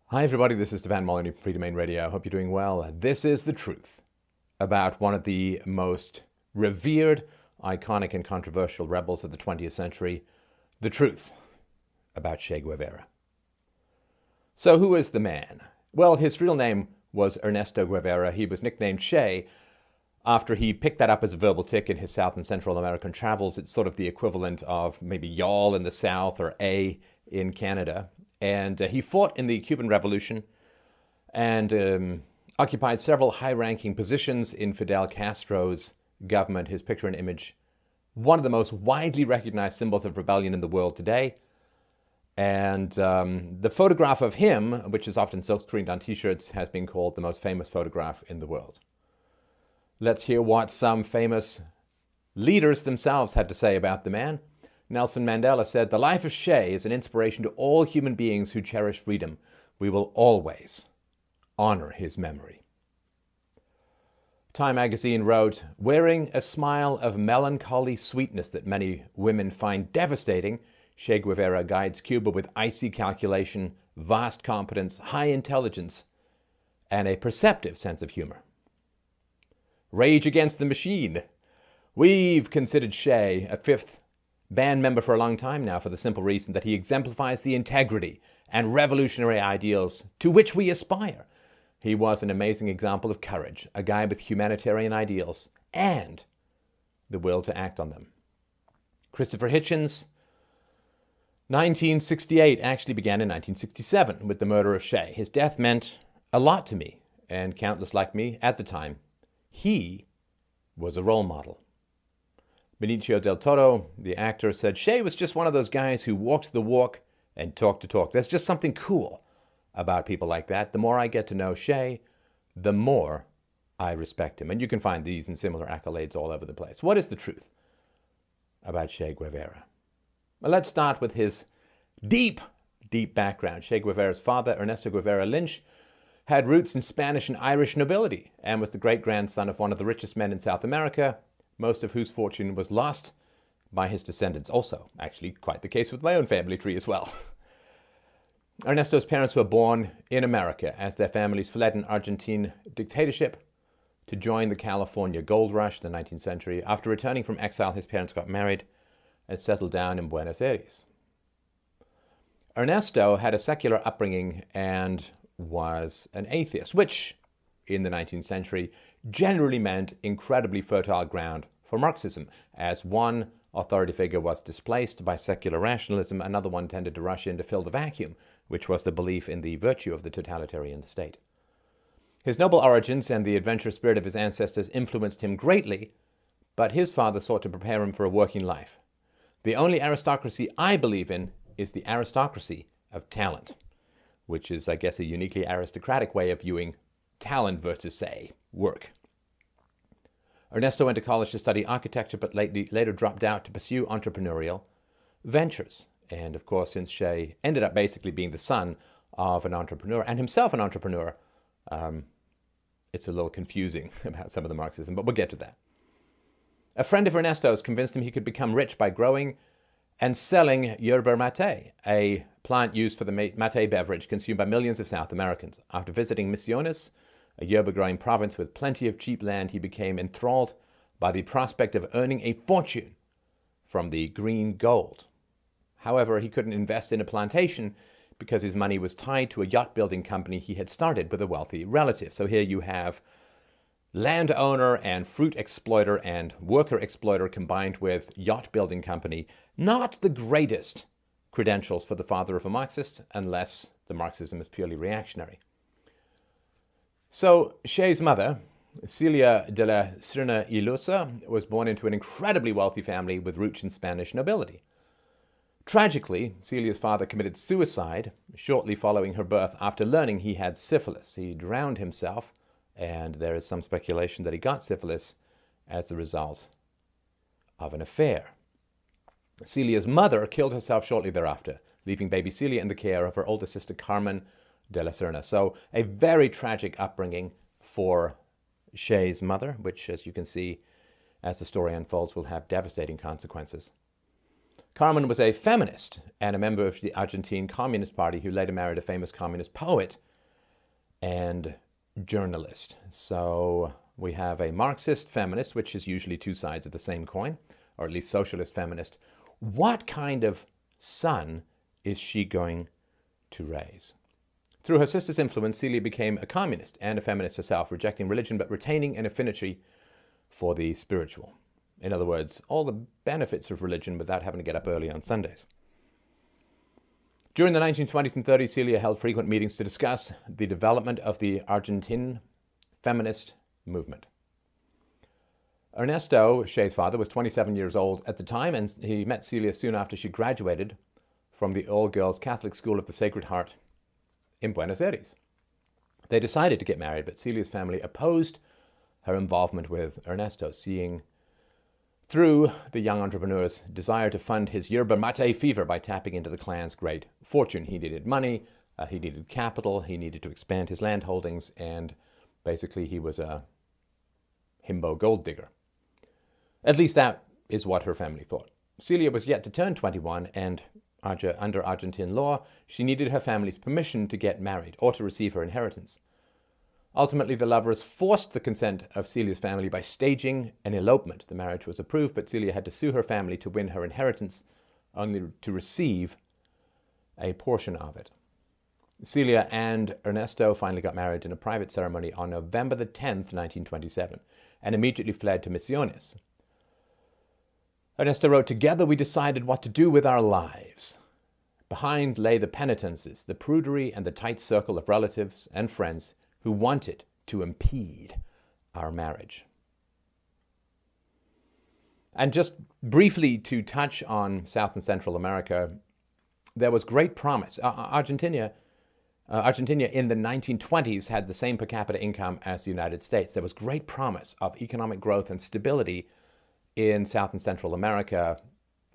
Hi everybody, this is Stefan Molyneux from Free Domain Radio. I hope you're doing well. This is the truth about one of the most revered, iconic and controversial rebels of the 20th century. The truth about Che Guevara. So who is the man? Well, his real name was Ernesto Guevara. He was nicknamed Che after he picked that up as a verbal tick in his South and Central American travels. It's sort of the equivalent of maybe y'all in the South or A in Canada. And he fought in the Cuban Revolution and occupied several high-ranking positions in Fidel Castro's government. His picture and image, one of the most widely recognized symbols of rebellion in the world today. And the photograph of him, which is often silk-screened on T-shirts, has been called the most famous photograph in the world. Let's hear what some famous leaders themselves had to say about the man. Nelson Mandela said, "The life of Che is an inspiration to all human beings who cherish freedom. We will always honor his memory." Time magazine wrote, "Wearing a smile of melancholy sweetness that many women find devastating, Che Guevara guides Cuba with icy calculation, vast competence, high intelligence, and a perceptive sense of humor." Rage Against the Machine. "We've considered Che a fifth band member for a long time now for the simple reason that he exemplifies the integrity and revolutionary ideals to which we aspire. He was an amazing example of courage, a guy with humanitarian ideals and the will to act on them." Christopher Hitchens. 1968 actually began in 1967 with the murder of Che. His death meant a lot to me and countless like me at the time. He was a role model. Benicio del Toro, the actor, said, "Che was just one of those guys who walked the walk and talked the talk. There's just something cool about people like that. The more I get to know Che, the more I respect him." And you can find these and similar accolades all over the place. What is the truth about Che Guevara? Well, let's start with his deep background. Che Guevara's father, Ernesto Guevara Lynch, had roots in Spanish and Irish nobility and was the great-grandson of one of the richest men in South America, most of whose fortune was lost by his descendants. Also, actually, quite the case with my own family tree as well. Ernesto's parents were born in America as their families fled an Argentine dictatorship to join the California gold rush, the 19th century. After returning from exile, his parents got married and settled down in Buenos Aires. Ernesto had a secular upbringing and was an atheist, which in the 19th century generally meant incredibly fertile ground for Marxism. As one authority figure was displaced by secular rationalism, another one tended to rush in to fill the vacuum, which was the belief in the virtue of the totalitarian state. His noble origins and the adventurous spirit of his ancestors influenced him greatly, but his father sought to prepare him for a working life. "The only aristocracy I believe in is the aristocracy of talent," which is, I guess, a uniquely aristocratic way of viewing talent versus, say, work. Ernesto went to college to study architecture, but later dropped out to pursue entrepreneurial ventures. And of course, since Che ended up basically being the son of an entrepreneur and himself an entrepreneur, it's a little confusing about some of the Marxism, but we'll get to that. A friend of Ernesto's convinced him he could become rich by growing and selling yerba mate, a plant used for the mate beverage consumed by millions of South Americans. After visiting Misiones, a yerba-growing province with plenty of cheap land, he became enthralled by the prospect of earning a fortune from the green gold. However, he couldn't invest in a plantation because his money was tied to a yacht-building company he had started with a wealthy relative. So here you have landowner and fruit exploiter and worker exploiter combined with yacht-building company. Not the greatest credentials for the father of a Marxist, unless the Marxism is purely reactionary. So Che's mother, Celia de la Serna y Losa, was born into an incredibly wealthy family with roots in Spanish nobility. Tragically, Celia's father committed suicide shortly following her birth after learning he had syphilis. He drowned himself, and there is some speculation that he got syphilis as a result of an affair. Celia's mother killed herself shortly thereafter, leaving baby Celia in the care of her older sister Carmen de la Serna. So a very tragic upbringing for Che's mother, which, as you can see, as the story unfolds, will have devastating consequences. Carmen was a feminist and a member of the Argentine Communist Party who later married a famous communist poet and journalist. So we have a Marxist feminist, which is usually two sides of the same coin, or at least socialist feminist. What kind of son is she going to raise? Through her sister's influence, Celia became a communist and a feminist herself, rejecting religion but retaining an affinity for the spiritual. In other words, all the benefits of religion without having to get up early on Sundays. During the 1920s and 30s, Celia held frequent meetings to discuss the development of the Argentine feminist movement. Ernesto, Shea's father, was 27 years old at the time, and he met Celia soon after she graduated from the all-girls Catholic School of the Sacred Heart in Buenos Aires. They decided to get married, but Celia's family opposed her involvement with Ernesto, seeing through the young entrepreneur's desire to fund his yerba mate fever by tapping into the clan's great fortune. He needed money, he needed capital, he needed to expand his land holdings, and basically he was a himbo gold digger. At least that is what her family thought. Celia was yet to turn 21, and under Argentine law, she needed her family's permission to get married or to receive her inheritance. Ultimately, the lovers forced the consent of Celia's family by staging an elopement. The marriage was approved, but Celia had to sue her family to win her inheritance, only to receive a portion of it. Celia and Ernesto finally got married in a private ceremony on November the 10th, 1927, and immediately fled to Misiones. Ernesto wrote, "Together we decided what to do with our lives. Behind lay the penitences, the prudery, and the tight circle of relatives and friends who wanted to impede our marriage." And just briefly to touch on South and Central America, there was great promise. Argentina in the 1920s had the same per capita income as the United States. There was great promise of economic growth and stability in South and Central America.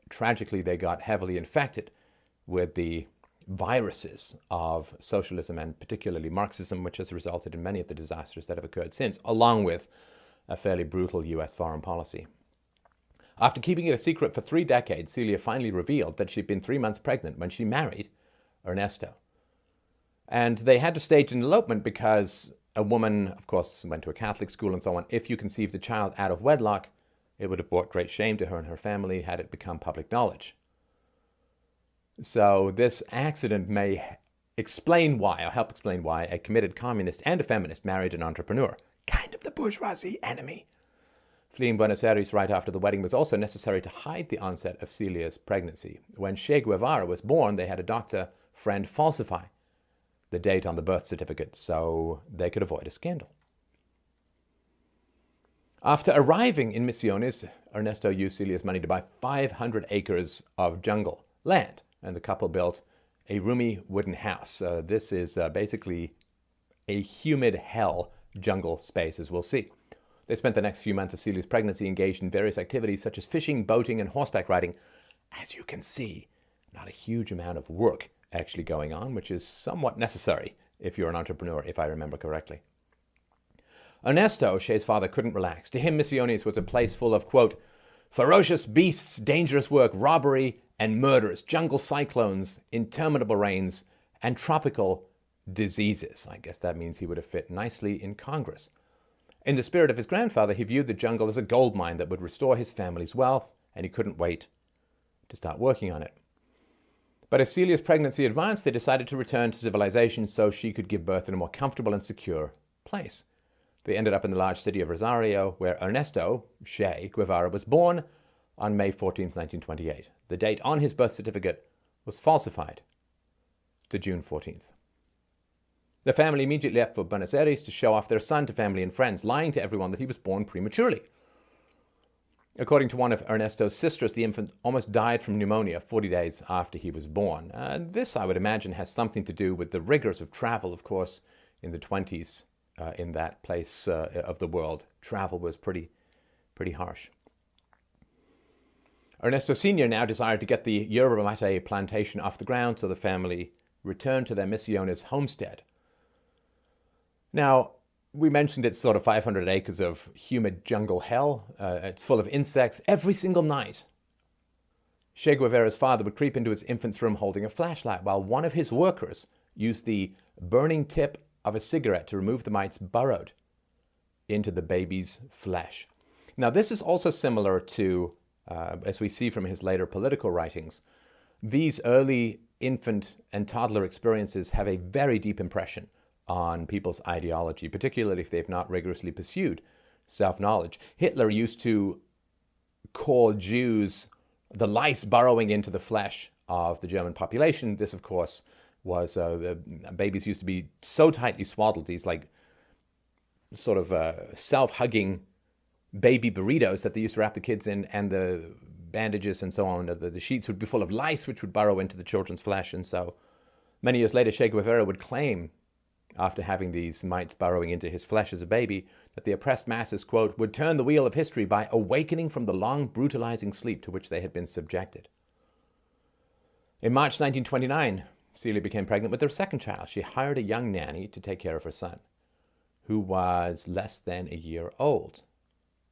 Tragically, they got heavily infected with the viruses of socialism and particularly Marxism, which has resulted in many of the disasters that have occurred since, along with a fairly brutal US foreign policy. After keeping it a secret for 3 decades, Celia finally revealed that she'd been 3 months pregnant when she married Ernesto. And they had to stage an elopement because a woman, of course, went to a Catholic school and so on. If you conceived a child out of wedlock, it would have brought great shame to her and her family had it become public knowledge. So this accident may explain why, or help explain why, a committed communist and a feminist married an entrepreneur, kind of the bourgeoisie enemy. Fleeing Buenos Aires right after the wedding was also necessary to hide the onset of Celia's pregnancy. When Che Guevara was born, they had a doctor friend falsify the date on the birth certificate so they could avoid a scandal. After arriving in Misiones, Ernesto used Celia's money to buy 500 acres of jungle land, and the couple built a roomy wooden house. This is basically a humid hell jungle space, as we'll see. They spent the next few months of Celia's pregnancy engaged in various activities such as fishing, boating, and horseback riding. As you can see, not a huge amount of work actually going on, which is somewhat necessary if you're an entrepreneur, if I remember correctly. Ernesto, Shea's father, couldn't relax. To him, Misiones was a place full of, quote, ferocious beasts, dangerous work, robbery, and murders, jungle cyclones, interminable rains, and tropical diseases. I guess that means he would have fit nicely in Congress. In the spirit of his grandfather, he viewed the jungle as a gold mine that would restore his family's wealth, and he couldn't wait to start working on it. But as Celia's pregnancy advanced, they decided to return to civilization so she could give birth in a more comfortable and secure place. They ended up in the large city of Rosario, where Ernesto, Che Guevara, was born on May 14, 1928. The date on his birth certificate was falsified to June 14th. The family immediately left for Buenos Aires to show off their son to family and friends, lying to everyone that he was born prematurely. According to one of Ernesto's sisters, the infant almost died from pneumonia 40 days after he was born. This, I would imagine, has something to do with the rigors of travel, of course, in the 20s in that place of the world. Travel was pretty harsh. Ernesto Sr. now desired to get the yerba mate plantation off the ground, so the family returned to their Misiones homestead. Now, we mentioned it's sort of 500 acres of humid jungle hell. It's full of insects. Every single night, Che Guevara's father would creep into his infant's room holding a flashlight, while one of his workers used the burning tip of a cigarette to remove the mites burrowed into the baby's flesh. Now, this is also similar to, as we see from his later political writings, these early infant and toddler experiences have a very deep impression on people's ideology, particularly if they've not rigorously pursued self-knowledge. Hitler used to call Jews the lice burrowing into the flesh of the German population. This, of course, was babies used to be so tightly swaddled, these like sort of self-hugging baby burritos that they used to wrap the kids in, and the bandages and so on, the sheets would be full of lice which would burrow into the children's flesh. And so many years later, Che Guevara would claim, after having these mites burrowing into his flesh as a baby, that the oppressed masses, quote, would turn the wheel of history by awakening from the long, brutalizing sleep to which they had been subjected. In March 1929, Celia became pregnant with her second child. She hired a young nanny to take care of her son, who was less than a year old.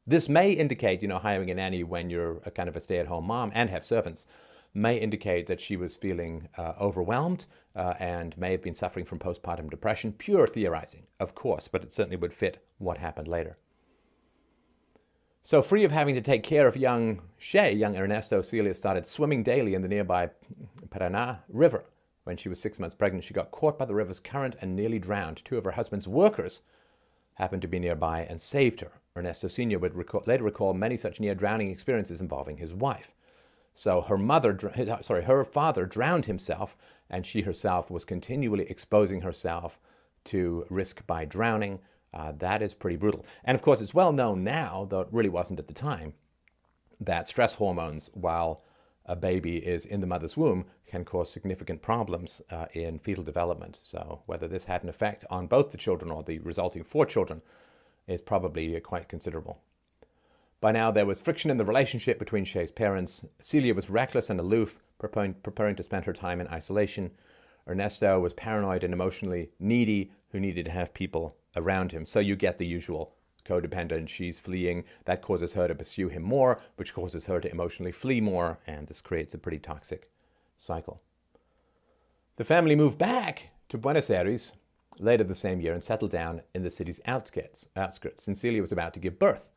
This may indicate, hiring a nanny when you're a kind of a stay-at-home mom and have servants, may indicate that she was feeling overwhelmed and may have been suffering from postpartum depression. Pure theorizing, of course, but it certainly would fit what happened later. So free of having to take care of young Ernesto, Celia started swimming daily in the nearby Paraná River. When she was 6 months pregnant, she got caught by the river's current and nearly drowned. Two of her husband's workers happened to be nearby and saved her. Ernesto Sr. would later recall many such near-drowning experiences involving his wife. So her father drowned himself, and she herself was continually exposing herself to risk by drowning. That is pretty brutal. And of course, it's well known now, though it really wasn't at the time, that stress hormones, while a baby is in the mother's womb, can cause significant problems in fetal development. So whether this had an effect on both the children or the resulting 4 children is probably quite considerable. By now, there was friction in the relationship between Che's parents. Celia was reckless and aloof, preparing to spend her time in isolation. Ernesto was paranoid and emotionally needy, who needed to have people around him. So you get the usual codependent. She's fleeing. That causes her to pursue him more, which causes her to emotionally flee more, and this creates a pretty toxic cycle. The family moved back to Buenos Aires later the same year and settled down in the city's outskirts. Celia was about to give birth,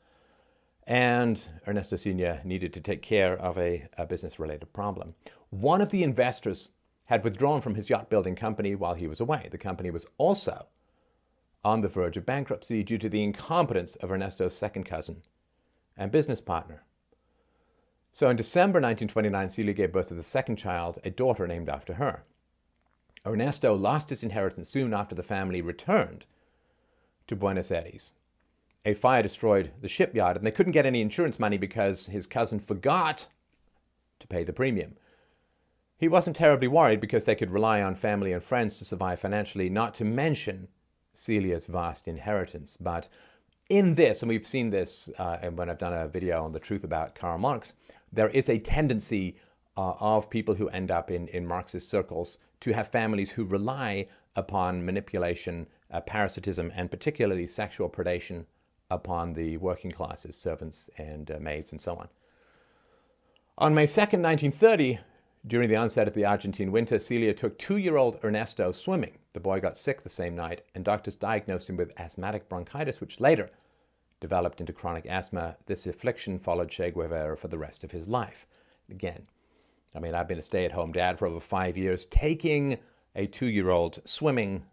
and Ernesto Sr. needed to take care of a business-related problem. One of the investors had withdrawn from his yacht-building company while he was away. The company was also on the verge of bankruptcy due to the incompetence of Ernesto's second cousin and business partner. So in December 1929, Celia gave birth to the second child, a daughter named after her. Ernesto lost his inheritance soon after the family returned to Buenos Aires. A fire destroyed the shipyard, and they couldn't get any insurance money because his cousin forgot to pay the premium. He wasn't terribly worried because they could rely on family and friends to survive financially, not to mention Celia's vast inheritance. But in this, and we've seen this when I've done a video on the truth about Karl Marx, there is a tendency of people who end up in Marxist circles to have families who rely upon manipulation, parasitism, and particularly sexual predation upon the working classes, servants and maids and so on. On May 2nd, 1930, during the onset of the Argentine winter, Celia took 2-year-old Ernesto swimming. The boy got sick the same night, and doctors diagnosed him with asthmatic bronchitis, which later developed into chronic asthma. This affliction followed Che Guevara for the rest of his life. Again, I've been a stay-at-home dad for over 5 years. Taking a 2-year-old swimming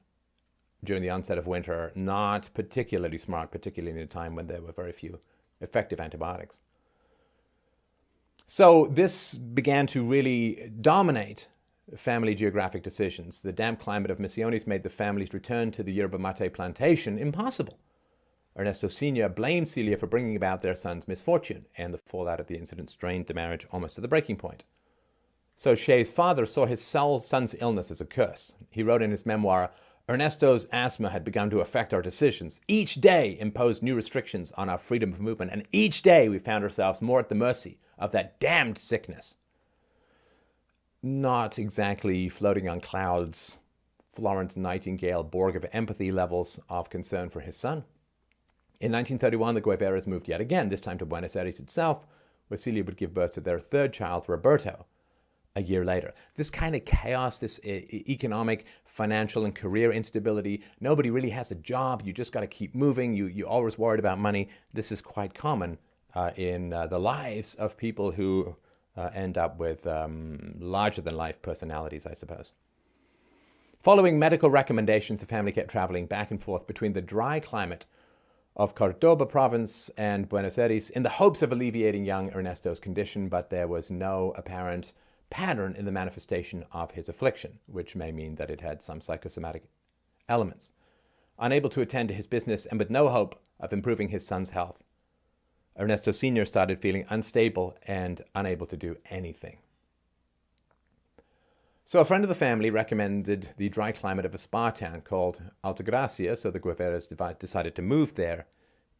during the onset of winter, not particularly smart, particularly in a time when there were very few effective antibiotics. So this began to really dominate family geographic decisions. The damp climate of Misiones made the family's return to the yerba mate plantation impossible. Ernesto Sr. blamed Celia for bringing about their son's misfortune, and the fallout of the incident strained the marriage almost to the breaking point. So Che's father saw his son's illness as a curse. He wrote in his memoir, "Ernesto's asthma had begun to affect our decisions. Each day imposed new restrictions on our freedom of movement, and each day we found ourselves more at the mercy of that damned sickness." Not exactly floating on clouds, Florence Nightingale Borg of empathy levels of concern for his son. In 1931, the Guevaras moved yet again, this time to Buenos Aires itself, where Celia would give birth to their third child, Roberto, a year later. This kind of chaos, this economic, financial, and career instability. Nobody really has a job. You just got to keep moving. You're always worried about money. This is quite common in the lives of people who end up with larger-than-life personalities, I suppose. Following medical recommendations, the family kept traveling back and forth between the dry climate of Cordoba province and Buenos Aires in the hopes of alleviating young Ernesto's condition, but there was no apparent pattern in the manifestation of his affliction, which may mean that it had some psychosomatic elements. Unable to attend to his business and with no hope of improving his son's health, Ernesto Sr. started feeling unstable and unable to do anything. So a friend of the family recommended the dry climate of a spa town called Altagracia, so the Guevaras decided to move there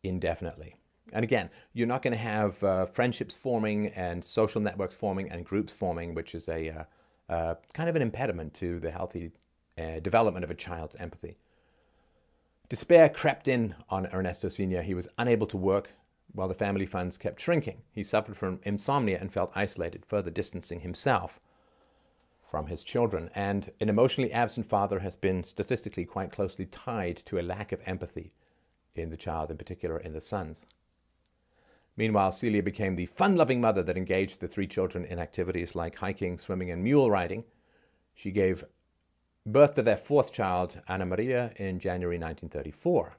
indefinitely. And again, you're not going to have friendships forming and social networks forming and groups forming, which is a kind of an impediment to the healthy development of a child's empathy. Despair crept in on Ernesto Sr. He was unable to work while the family funds kept shrinking. He suffered from insomnia and felt isolated, further distancing himself from his children. And an emotionally absent father has been statistically quite closely tied to a lack of empathy in the child, in particular in the sons. Meanwhile, Celia became the fun-loving mother that engaged the three children in activities like hiking, swimming, and mule riding. She gave birth to their fourth child, Ana Maria, in January 1934.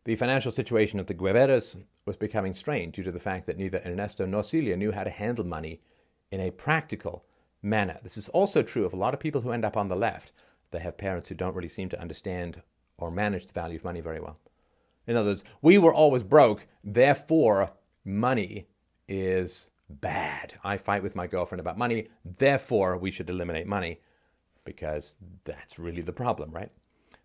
The financial situation of the Guevaras was becoming strained due to the fact that neither Ernesto nor Celia knew how to handle money in a practical manner. This is also true of a lot of people who end up on the left. They have parents who don't really seem to understand or manage the value of money very well. In other words, we were always broke, therefore money is bad. I fight with my girlfriend about money, therefore we should eliminate money, because that's really the problem, right?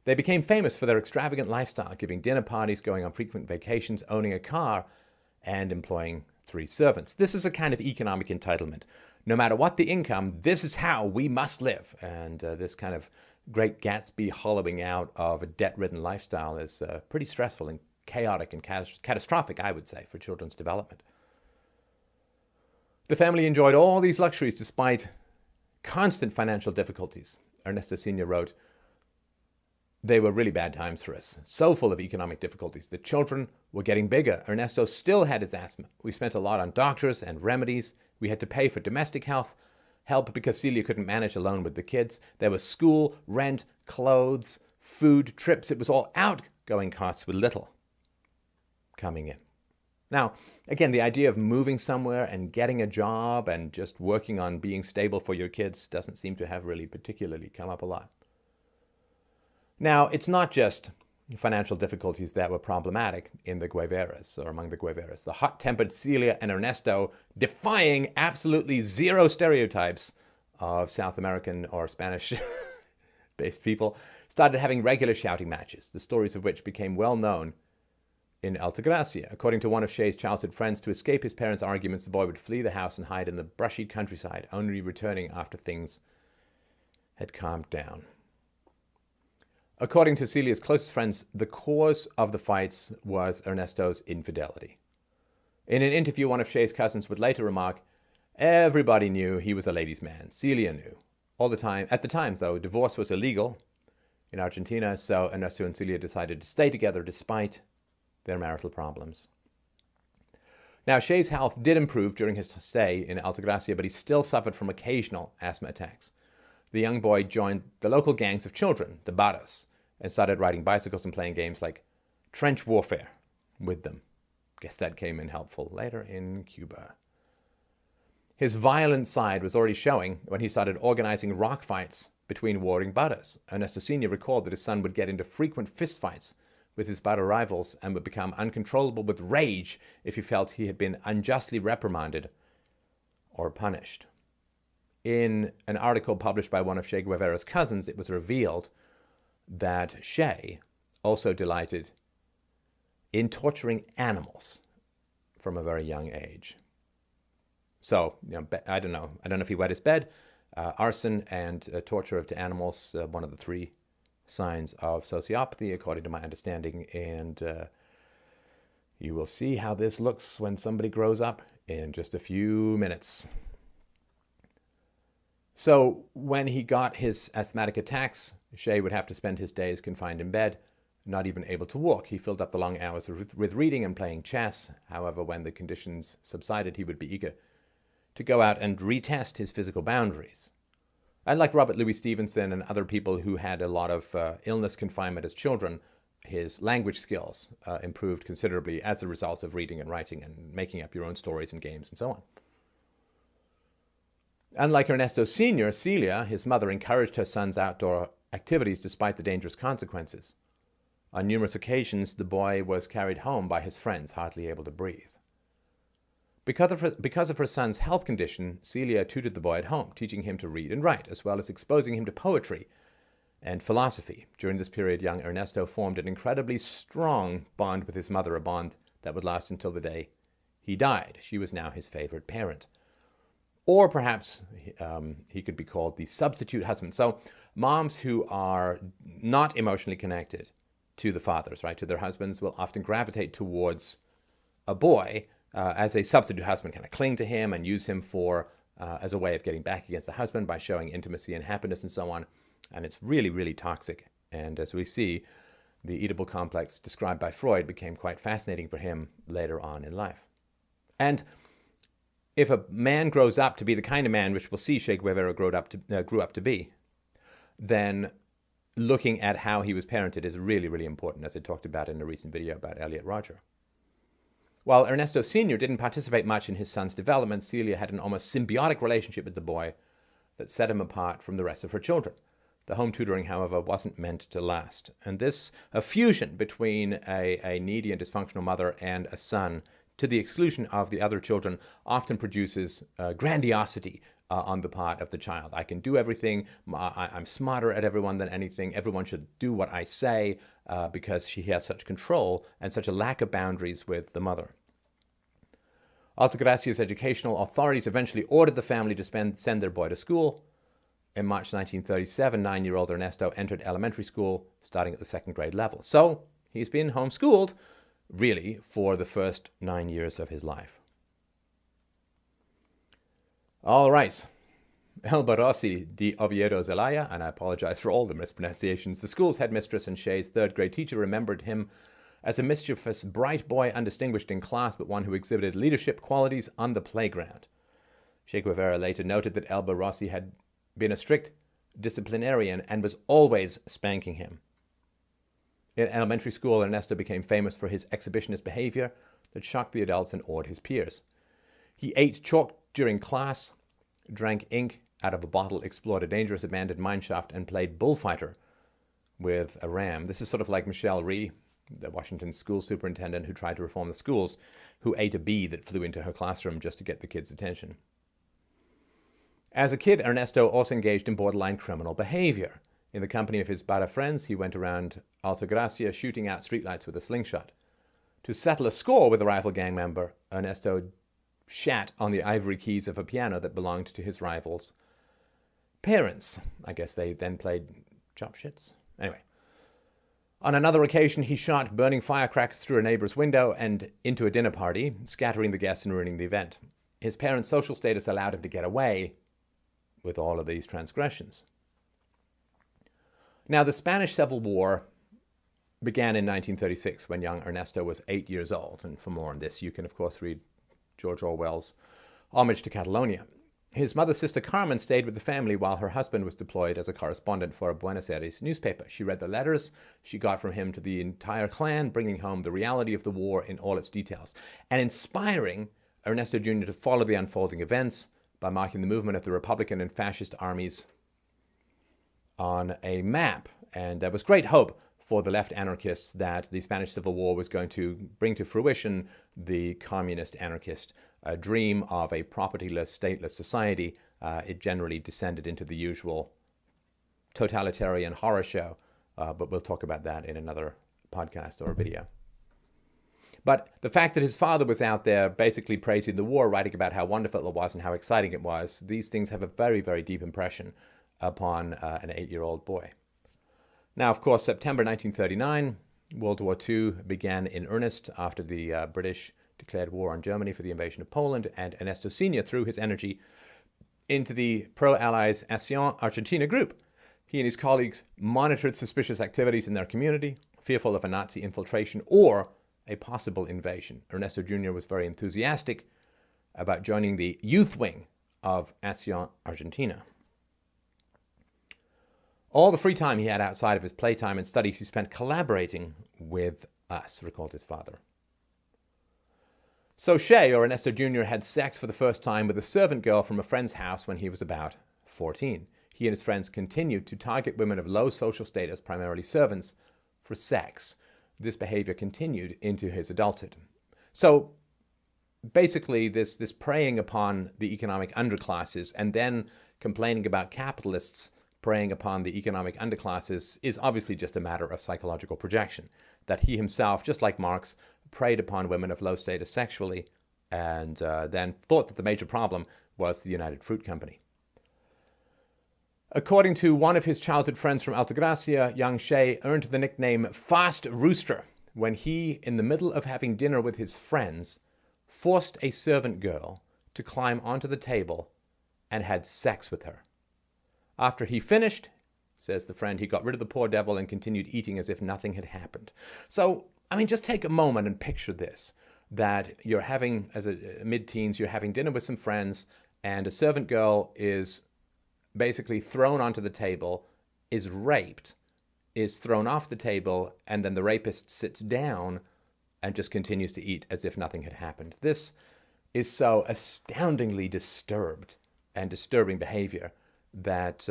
They became famous for their extravagant lifestyle, giving dinner parties, going on frequent vacations, owning a car, and employing 3 servants. This is a kind of economic entitlement. No matter what the income, this is how we must live. And this kind of great Gatsby hollowing out of a debt-ridden lifestyle is pretty stressful and chaotic and catastrophic, I would say, for children's development. The family enjoyed all these luxuries despite constant financial difficulties. Ernesto Sr. wrote, "They were really bad times for us, so full of economic difficulties. The children were getting bigger. Ernesto still had his asthma. We spent a lot on doctors and remedies. We had to pay for domestic help because Celia couldn't manage alone with the kids. There was school, rent, clothes, food, trips. It was all outgoing costs with little coming in." Now, again, the idea of moving somewhere and getting a job and just working on being stable for your kids doesn't seem to have really particularly come up a lot. Now, it's not just financial difficulties that were problematic in the Guevaras or among the Guevaras. The hot-tempered Celia and Ernesto, defying absolutely zero stereotypes of South American or Spanish-based people, started having regular shouting matches, the stories of which became well known in Altagracia. According to one of Shay's childhood friends, to escape his parents' arguments, the boy would flee the house and hide in the brushy countryside, only returning after things had calmed down. According to Celia's closest friends, the cause of the fights was Ernesto's infidelity. In an interview, one of Shay's cousins would later remark, "Everybody knew he was a ladies' man. Celia knew. All the time. At the time, though, divorce was illegal in Argentina, so Ernesto and Celia decided to stay together despite their marital problems." Now, Shay's health did improve during his stay in Altagracia, but he still suffered from occasional asthma attacks. The young boy joined the local gangs of children, the Barras, and started riding bicycles and playing games like trench warfare with them. Guess that came in helpful later in Cuba. His violent side was already showing when he started organizing rock fights between warring Barras. Ernesto Sr. recalled that his son would get into frequent fistfights with his Barra rivals and would become uncontrollable with rage if he felt he had been unjustly reprimanded or punished. In an article published by one of Che Guevara's cousins, it was revealed that Che also delighted in torturing animals from a very young age. So, I don't know if he wet his bed. Arson and torture of animals, one of the 3 signs of sociopathy, according to my understanding. And You will see how this looks when somebody grows up in just a few minutes. So when he got his asthmatic attacks, Shay would have to spend his days confined in bed, not even able to walk. He filled up the long hours with reading and playing chess. However, when the conditions subsided, he would be eager to go out and retest his physical boundaries. And like Robert Louis Stevenson and other people who had a lot of illness confinement as children, his language skills improved considerably as a result of reading and writing and making up your own stories and games and so on. Unlike Ernesto Sr., Celia, his mother, encouraged her son's outdoor activities despite the dangerous consequences. On numerous occasions, the boy was carried home by his friends, hardly able to breathe. Because of her son's health condition, Celia tutored the boy at home, teaching him to read and write, as well as exposing him to poetry and philosophy. During this period, young Ernesto formed an incredibly strong bond with his mother, a bond that would last until the day he died. She was now his favorite parent. Or perhaps he could be called the substitute husband. So moms who are not emotionally connected to the fathers, right, to their husbands, will often gravitate towards a boy as a substitute husband, kind of cling to him and use him for as a way of getting back against the husband by showing intimacy and happiness and so on. And it's really, really toxic. And as we see, the Oedipal complex described by Freud became quite fascinating for him later on in life. And if a man grows up to be the kind of man which we'll see Che Guevara grew up to be, then looking at how he was parented is really, really important, as I talked about in a recent video about Elliot Rodger. While Ernesto Sr. didn't participate much in his son's development, Celia had an almost symbiotic relationship with the boy that set him apart from the rest of her children. The home tutoring, however, wasn't meant to last. And this fusion between a needy and dysfunctional mother and a son, to the exclusion of the other children, often produces grandiosity on the part of the child. I can do everything. I'm smarter at everyone than anything. Everyone should do what I say because she has such control and such a lack of boundaries with the mother. Altagracia's educational authorities eventually ordered the family to send their boy to school. In March 1937, 9-year-old Ernesto entered elementary school, starting at the second grade level. So he's been homeschooled, really, for the first 9 years of his life. All right. Elba Rossi di Oviedo Zelaya, and I apologize for all the mispronunciations, the school's headmistress and Shay's third grade teacher, remembered him as a mischievous, bright boy, undistinguished in class, but one who exhibited leadership qualities on the playground. Che Guevara later noted that Elba Rossi had been a strict disciplinarian and was always spanking him. In elementary school, Ernesto became famous for his exhibitionist behavior that shocked the adults and awed his peers. He ate chalk during class, drank ink out of a bottle, explored a dangerous abandoned mineshaft, and played bullfighter with a ram. This is sort of like Michelle Rhee, the Washington school superintendent who tried to reform the schools, who ate a bee that flew into her classroom just to get the kids' attention. As a kid, Ernesto also engaged in borderline criminal behavior. In the company of his Barra friends, he went around Altagracia shooting out streetlights with a slingshot. To settle a score with a rival gang member, Ernesto shat on the ivory keys of a piano that belonged to his rival's parents. I guess they then played chop shits. Anyway. On another occasion, he shot burning firecrackers through a neighbor's window and into a dinner party, scattering the guests and ruining the event. His parents' social status allowed him to get away with all of these transgressions. Now, the Spanish Civil War began in 1936 when young Ernesto was 8 years old. And for more on this, you can, of course, read George Orwell's Homage to Catalonia. His mother's sister Carmen stayed with the family while her husband was deployed as a correspondent for a Buenos Aires newspaper. She read the letters she got from him to the entire clan, bringing home the reality of the war in all its details, and inspiring Ernesto Jr. to follow the unfolding events by marking the movement of the Republican and fascist armies on a map. And there was great hope for the left anarchists that the Spanish Civil War was going to bring to fruition the communist anarchist dream of a propertyless, stateless society. It generally descended into the usual totalitarian horror show, but we'll talk about that in another podcast or video. But the fact that his father was out there basically praising the war, writing about how wonderful it was and how exciting it was, these things have a very, very deep impression upon an 8-year-old boy. Now, of course, September 1939, World War II began in earnest after the British declared war on Germany for the invasion of Poland, and Ernesto Sr. threw his energy into the pro-Allies Action Argentina group. He and his colleagues monitored suspicious activities in their community, fearful of a Nazi infiltration or a possible invasion. Ernesto Jr. was very enthusiastic about joining the youth wing of Action Argentina. All the free time he had outside of his playtime and studies, he spent collaborating with us, recalled his father. So Che, or Ernesto Jr., had sex for the first time with a servant girl from a friend's house when he was about 14. He and his friends continued to target women of low social status, primarily servants, for sex. This behavior continued into his adulthood. So basically, this preying upon the economic underclasses and then complaining about capitalists preying upon the economic underclasses is obviously just a matter of psychological projection, that he himself, just like Marx, preyed upon women of low status sexually and then thought that the major problem was the United Fruit Company. According to one of his childhood friends from Altagracia, young Che earned the nickname Fast Rooster when he, in the middle of having dinner with his friends, forced a servant girl to climb onto the table and had sex with her. After he finished, says the friend, he got rid of the poor devil and continued eating as if nothing had happened. So, I mean, just take a moment and picture this, that you're having, as a mid-teens, you're having dinner with some friends, and a servant girl is basically thrown onto the table, is raped, is thrown off the table, and then the rapist sits down and just continues to eat as if nothing had happened. This is so astoundingly disturbed and disturbing behavior that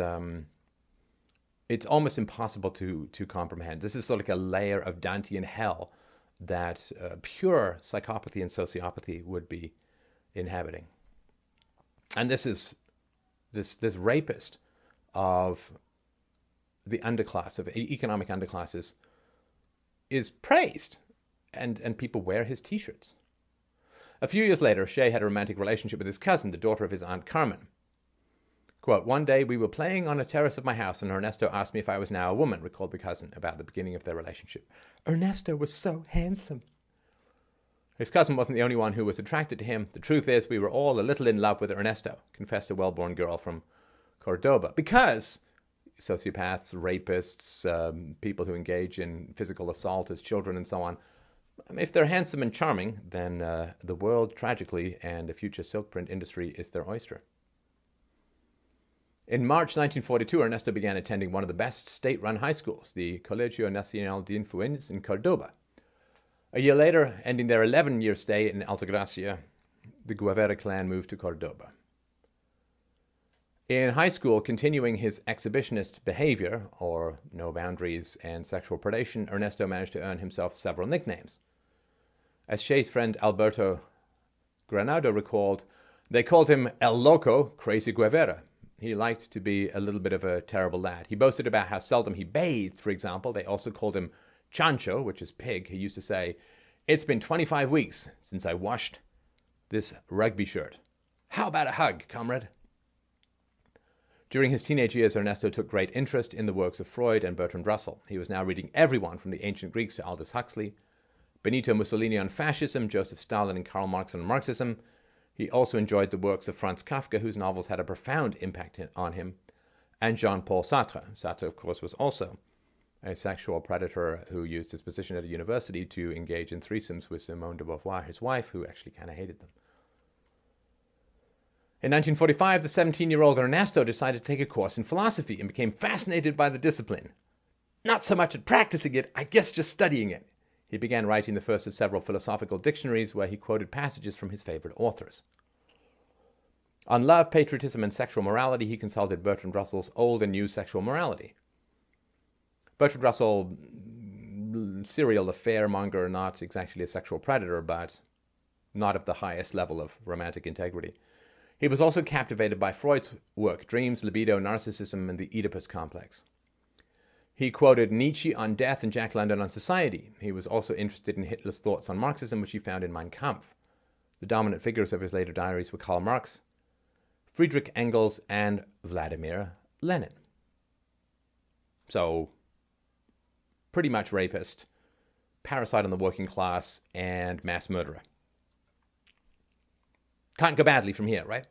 it's almost impossible to comprehend. This is sort of like a layer of Dantean hell that pure psychopathy and sociopathy would be inhabiting. And this is this rapist of the underclass, of economic underclasses, is praised, and people wear his t-shirts. A few years later, Che had a romantic relationship with his cousin, the daughter of his Aunt Carmen. Quote, one day we were playing on a terrace of my house and Ernesto asked me if I was now a woman, recalled the cousin about the beginning of their relationship. Ernesto was so handsome. His cousin wasn't the only one who was attracted to him. The truth is we were all a little in love with Ernesto, confessed a well-born girl from Cordoba. Because sociopaths, rapists, people who engage in physical assault as children and so on, if they're handsome and charming, then the world, tragically, and the future silk print industry is their oyster. In March 1942, Ernesto began attending one of the best state-run high schools, the Colegio Nacional de Influencias in Cordoba. A year later, ending their 11-year stay in Altagracia, the Guevara clan moved to Cordoba. In high school, continuing his exhibitionist behavior, or no boundaries and sexual predation, Ernesto managed to earn himself several nicknames. As Che's friend Alberto Granado recalled, they called him El Loco, Crazy Guevara. He liked to be a little bit of a terrible lad. He boasted about how seldom he bathed, for example. They also called him Chancho, which is pig. He used to say, it's been 25 weeks since I washed this rugby shirt. How about a hug, comrade? During his teenage years, Ernesto took great interest in the works of Freud and Bertrand Russell. He was now reading everyone from the ancient Greeks to Aldous Huxley, Benito Mussolini on fascism, Joseph Stalin and Karl Marx on Marxism. He also enjoyed the works of Franz Kafka, whose novels had a profound impact on him, and Jean-Paul Sartre. Sartre, of course, was also a sexual predator who used his position at a university to engage in threesomes with Simone de Beauvoir, his wife, who actually kind of hated them. In 1945, the 17-year-old Ernesto decided to take a course in philosophy and became fascinated by the discipline. Not so much at practicing it, I guess just studying it. He began writing the first of several philosophical dictionaries where he quoted passages from his favorite authors. On love, patriotism, and sexual morality, he consulted Bertrand Russell's Old and New Sexual Morality. Bertrand Russell, serial affair-monger, not exactly a sexual predator, but not of the highest level of romantic integrity. He was also captivated by Freud's work, Dreams, Libido, Narcissism, and the Oedipus Complex. He quoted Nietzsche on death and Jack London on society. He was also interested in Hitler's thoughts on Marxism, which he found in Mein Kampf. The dominant figures of his later diaries were Karl Marx, Friedrich Engels, and Vladimir Lenin. So, pretty much rapist, parasite on the working class, and mass murderer. Can't go badly from here, right?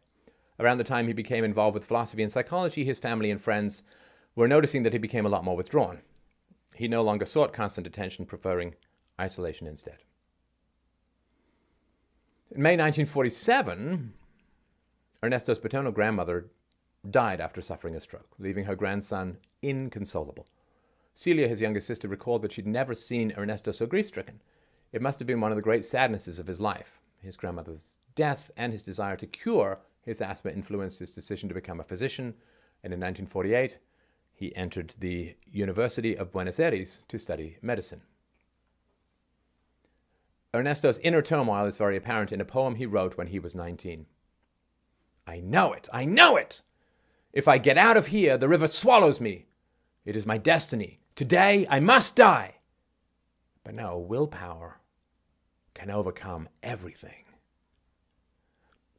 Around the time he became involved with philosophy and psychology, his family and friends were noticing that he became a lot more withdrawn. He no longer sought constant attention, preferring isolation instead. In May 1947, Ernesto's paternal grandmother died after suffering a stroke, leaving her grandson inconsolable. Celia, his younger sister, recalled that she'd never seen Ernesto so grief-stricken. It must have been one of the great sadnesses of his life. His grandmother's death and his desire to cure his asthma influenced his decision to become a physician, and in 1948, he entered the University of Buenos Aires to study medicine. Ernesto's inner turmoil is very apparent in a poem he wrote when he was 19. I know it! I know it! If I get out of here, the river swallows me. It is my destiny. Today, I must die. But no, willpower can overcome everything.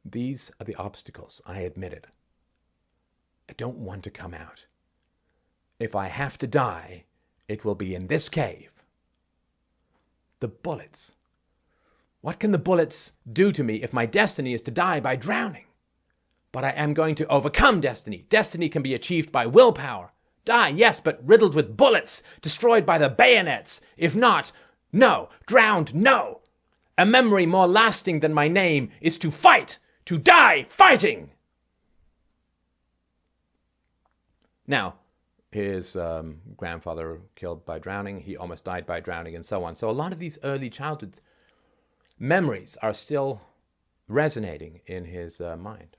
These are the obstacles, I admit it. I don't want to come out. If I have to die, it will be in this cave. The bullets. What can the bullets do to me if my destiny is to die by drowning? But I am going to overcome destiny. Destiny can be achieved by willpower. Die, yes, but riddled with bullets, destroyed by the bayonets. If not, no. Drowned, no. A memory more lasting than my name is to fight, to die fighting. Now, his grandfather killed by drowning, he almost died by drowning, and so on. So a lot of these early childhood memories are still resonating in his mind.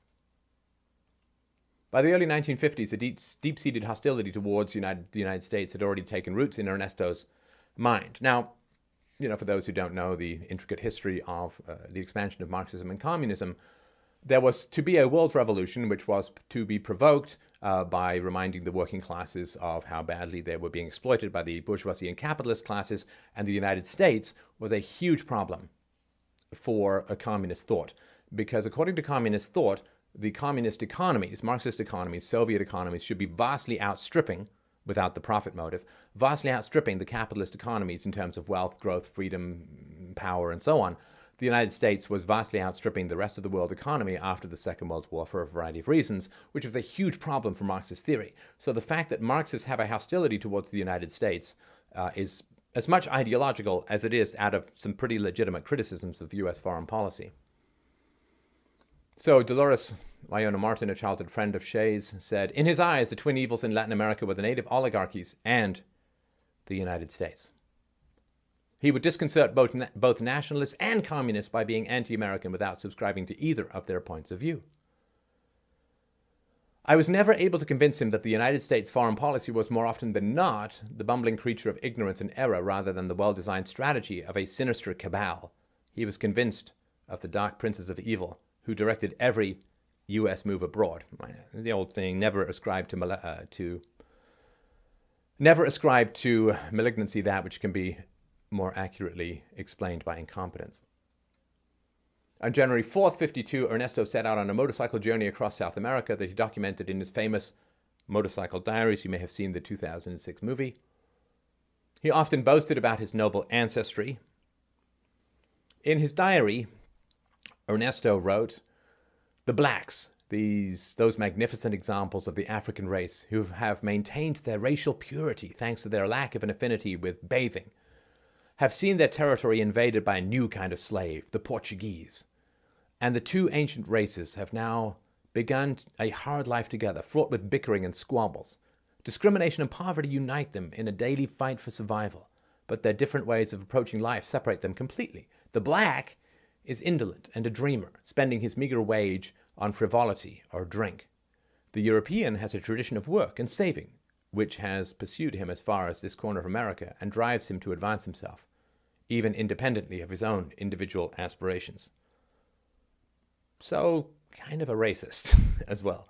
By the early 1950s, a deep-seated hostility towards the United States had already taken roots in Ernesto's mind. Now, for those who don't know the intricate history of the expansion of Marxism and communism, there was to be a world revolution which was to be provoked by reminding the working classes of how badly they were being exploited by the bourgeoisie and capitalist classes, and the United States was a huge problem for a communist thought. Because according to communist thought, the communist economies, Marxist economies, Soviet economies, should be vastly outstripping, without the profit motive, vastly outstripping the capitalist economies in terms of wealth, growth, freedom, power, and so on. The United States was vastly outstripping the rest of the world economy after the Second World War for a variety of reasons, which was a huge problem for Marxist theory. So the fact that Marxists have a hostility towards the United States is as much ideological as it is out of some pretty legitimate criticisms of U.S. foreign policy. So Dolores Iona Martin, a childhood friend of Shay's, said, in his eyes, the twin evils in Latin America were the native oligarchies and the United States. He would disconcert both nationalists and communists by being anti-American without subscribing to either of their points of view. I was never able to convince him that the United States foreign policy was more often than not the bumbling creature of ignorance and error rather than the well-designed strategy of a sinister cabal. He was convinced of the dark princes of evil who directed every U.S. move abroad. The old thing, never ascribe to malignancy that which can be more accurately explained by incompetence. On January 4th, 1952, Ernesto set out on a motorcycle journey across South America that he documented in his famous Motorcycle Diaries. You may have seen the 2006 movie. He often boasted about his noble ancestry. In his diary, Ernesto wrote, "The blacks, those magnificent examples of the African race who have maintained their racial purity thanks to their lack of an affinity with bathing, have seen their territory invaded by a new kind of slave, the Portuguese. And the two ancient races have now begun a hard life together, fraught with bickering and squabbles. Discrimination and poverty unite them in a daily fight for survival, but their different ways of approaching life separate them completely. The black is indolent and a dreamer, spending his meager wage on frivolity or drink. The European has a tradition of work and saving, which has pursued him as far as this corner of America and drives him to advance himself, even independently of his own individual aspirations." So, kind of a racist as well.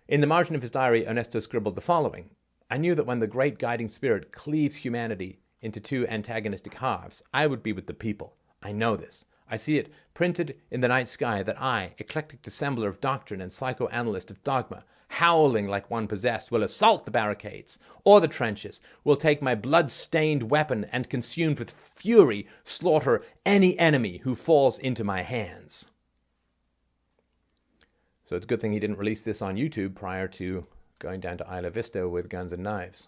In the margin of his diary, Ernesto scribbled the following: "I knew that when the great guiding spirit cleaves humanity into two antagonistic halves, I would be with the people. I know this. I see it printed in the night sky that I, eclectic dissembler of doctrine and psychoanalyst of dogma, howling like one possessed, will assault the barricades or the trenches, will take my blood-stained weapon and, consumed with fury, slaughter any enemy who falls into my hands. So it's a good thing he didn't release this on YouTube prior to going down to Isla Vista with guns and knives.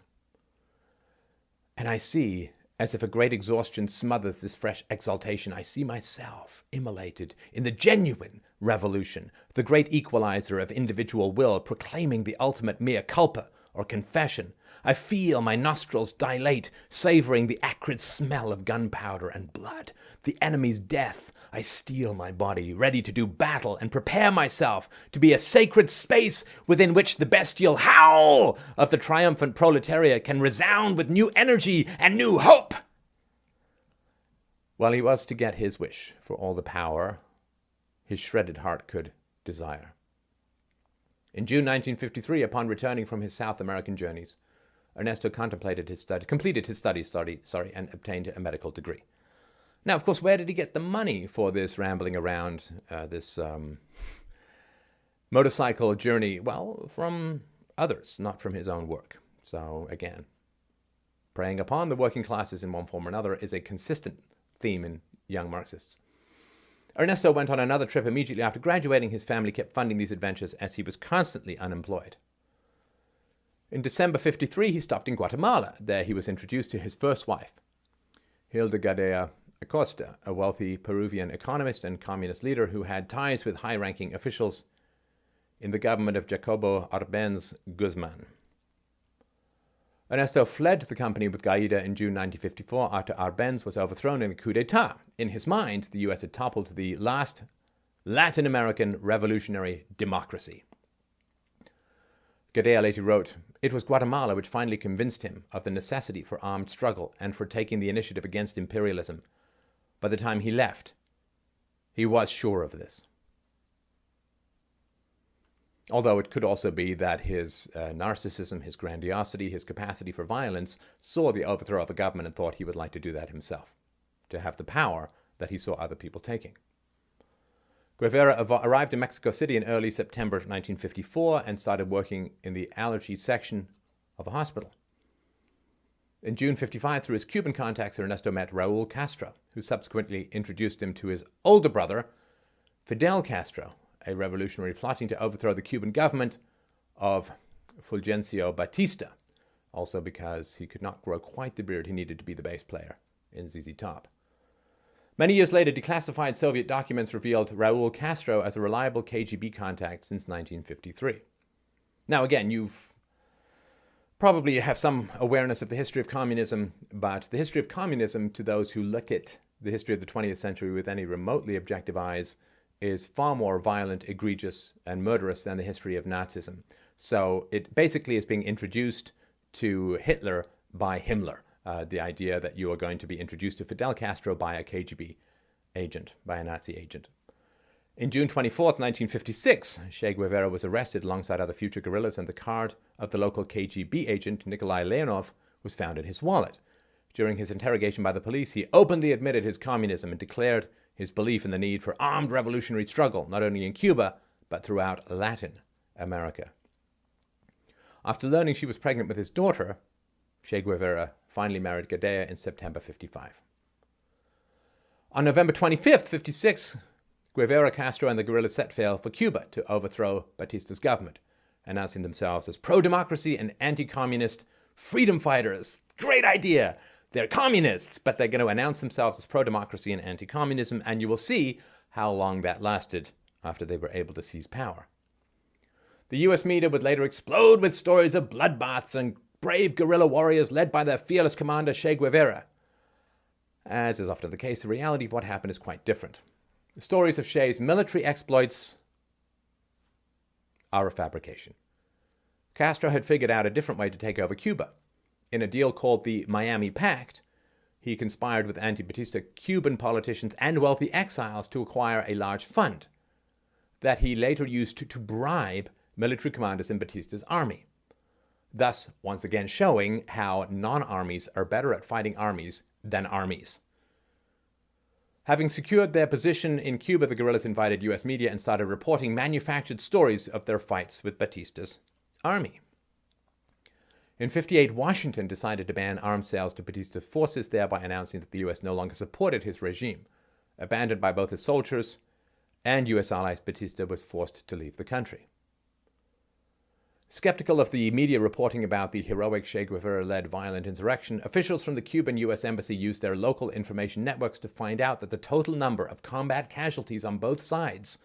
And I see, as if a great exhaustion smothers this fresh exaltation, I see myself immolated in the genuine revolution, the great equalizer of individual will, proclaiming the ultimate mea culpa, or confession. I feel my nostrils dilate, savoring the acrid smell of gunpowder and blood, the enemy's death. I steel my body, ready to do battle, and prepare myself to be a sacred space within which the bestial howl of the triumphant proletariat can resound with new energy and new hope. Well, he was to get his wish for all the power his shredded heart could desire. In June 1953, upon returning from his South American journeys, Ernesto completed his studies, and obtained a medical degree. Now, of course, where did he get the money for this rambling around, this motorcycle journey? Well, from others, not from his own work. So, again, preying upon the working classes in one form or another is a consistent theme in young Marxists. Ernesto went on another trip immediately after graduating. His family kept funding these adventures as he was constantly unemployed. In December 1953, he stopped in Guatemala. There he was introduced to his first wife, Hilda Gadea Acosta, a wealthy Peruvian economist and communist leader who had ties with high-ranking officials in the government of Jacobo Arbenz Guzman. Ernesto fled the company with Gaida in June 1954 after Arbenz was overthrown in a coup d'etat. In his mind, the U.S. had toppled the last Latin American revolutionary democracy. Gadea later wrote, "It was Guatemala which finally convinced him of the necessity for armed struggle and for taking the initiative against imperialism. By the time he left, he was sure of this." Although it could also be that his narcissism, his grandiosity, his capacity for violence saw the overthrow of a government and thought he would like to do that himself, to have the power that he saw other people taking. Guevara arrived in Mexico City in early September 1954 and started working in the allergy section of a hospital. In June 1955, through his Cuban contacts, Ernesto met Raul Castro, who subsequently introduced him to his older brother, Fidel Castro, a revolutionary plotting to overthrow the Cuban government of Fulgencio Batista, also because he could not grow quite the beard he needed to be the bass player in ZZ Top. Many years later, declassified Soviet documents revealed Raul Castro as a reliable KGB contact since 1953. Now, again, you've probably have some awareness of the history of communism, but the history of communism, to those who look at the history of the 20th century with any remotely objective eyes, is far more violent, egregious, and murderous than the history of Nazism. So it basically is being introduced to Hitler by Himmler. The idea that you are going to be introduced to Fidel Castro by a KGB agent, by a Nazi agent. In June 24th, 1956, Che Guevara was arrested alongside other future guerrillas, and the card of the local KGB agent, Nikolai Leonov, was found in his wallet. During his interrogation by the police, he openly admitted his communism and declared his belief in the need for armed revolutionary struggle, not only in Cuba, but throughout Latin America. After learning she was pregnant with his daughter, Che Guevara finally married Gadea in September 1955. On November 25th, 1956, Guevara, Castro, and the guerrillas set sail for Cuba to overthrow Batista's government, announcing themselves as pro-democracy and anti-communist freedom fighters. Great idea! They're communists, but they're going to announce themselves as pro-democracy and anti-communism, and you will see how long that lasted after they were able to seize power. The US media would later explode with stories of bloodbaths and brave guerrilla warriors led by their fearless commander, Che Guevara. As is often the case, the reality of what happened is quite different. The stories of Che's military exploits are a fabrication. Castro had figured out a different way to take over Cuba. In a deal called the Miami Pact, he conspired with anti-Batista Cuban politicians and wealthy exiles to acquire a large fund that he later used to bribe military commanders in Batista's army, thus once again showing how non-armies are better at fighting armies than armies. Having secured their position in Cuba, the guerrillas invited US media and started reporting manufactured stories of their fights with Batista's army. In 1958, Washington decided to ban arms sales to Batista's forces, thereby announcing that the US no longer supported his regime. Abandoned by both his soldiers and US allies, Batista was forced to leave the country. Skeptical of the media reporting about the heroic Che Guevara-led violent insurrection, officials from the Cuban U.S. Embassy used their local information networks to find out that the total number of combat casualties on both sides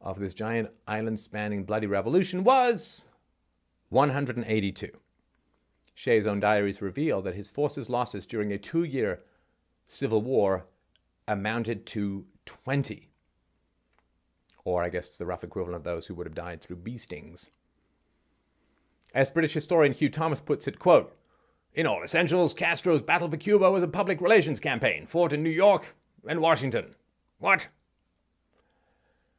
of this giant island-spanning bloody revolution was 182. Che's own diaries reveal that his forces' losses during a 2-year civil war amounted to 20. Or I guess it's the rough equivalent of those who would have died through bee stings. As British historian Hugh Thomas puts it, quote, "In all essentials, Castro's battle for Cuba was a public relations campaign, fought in New York and Washington." What?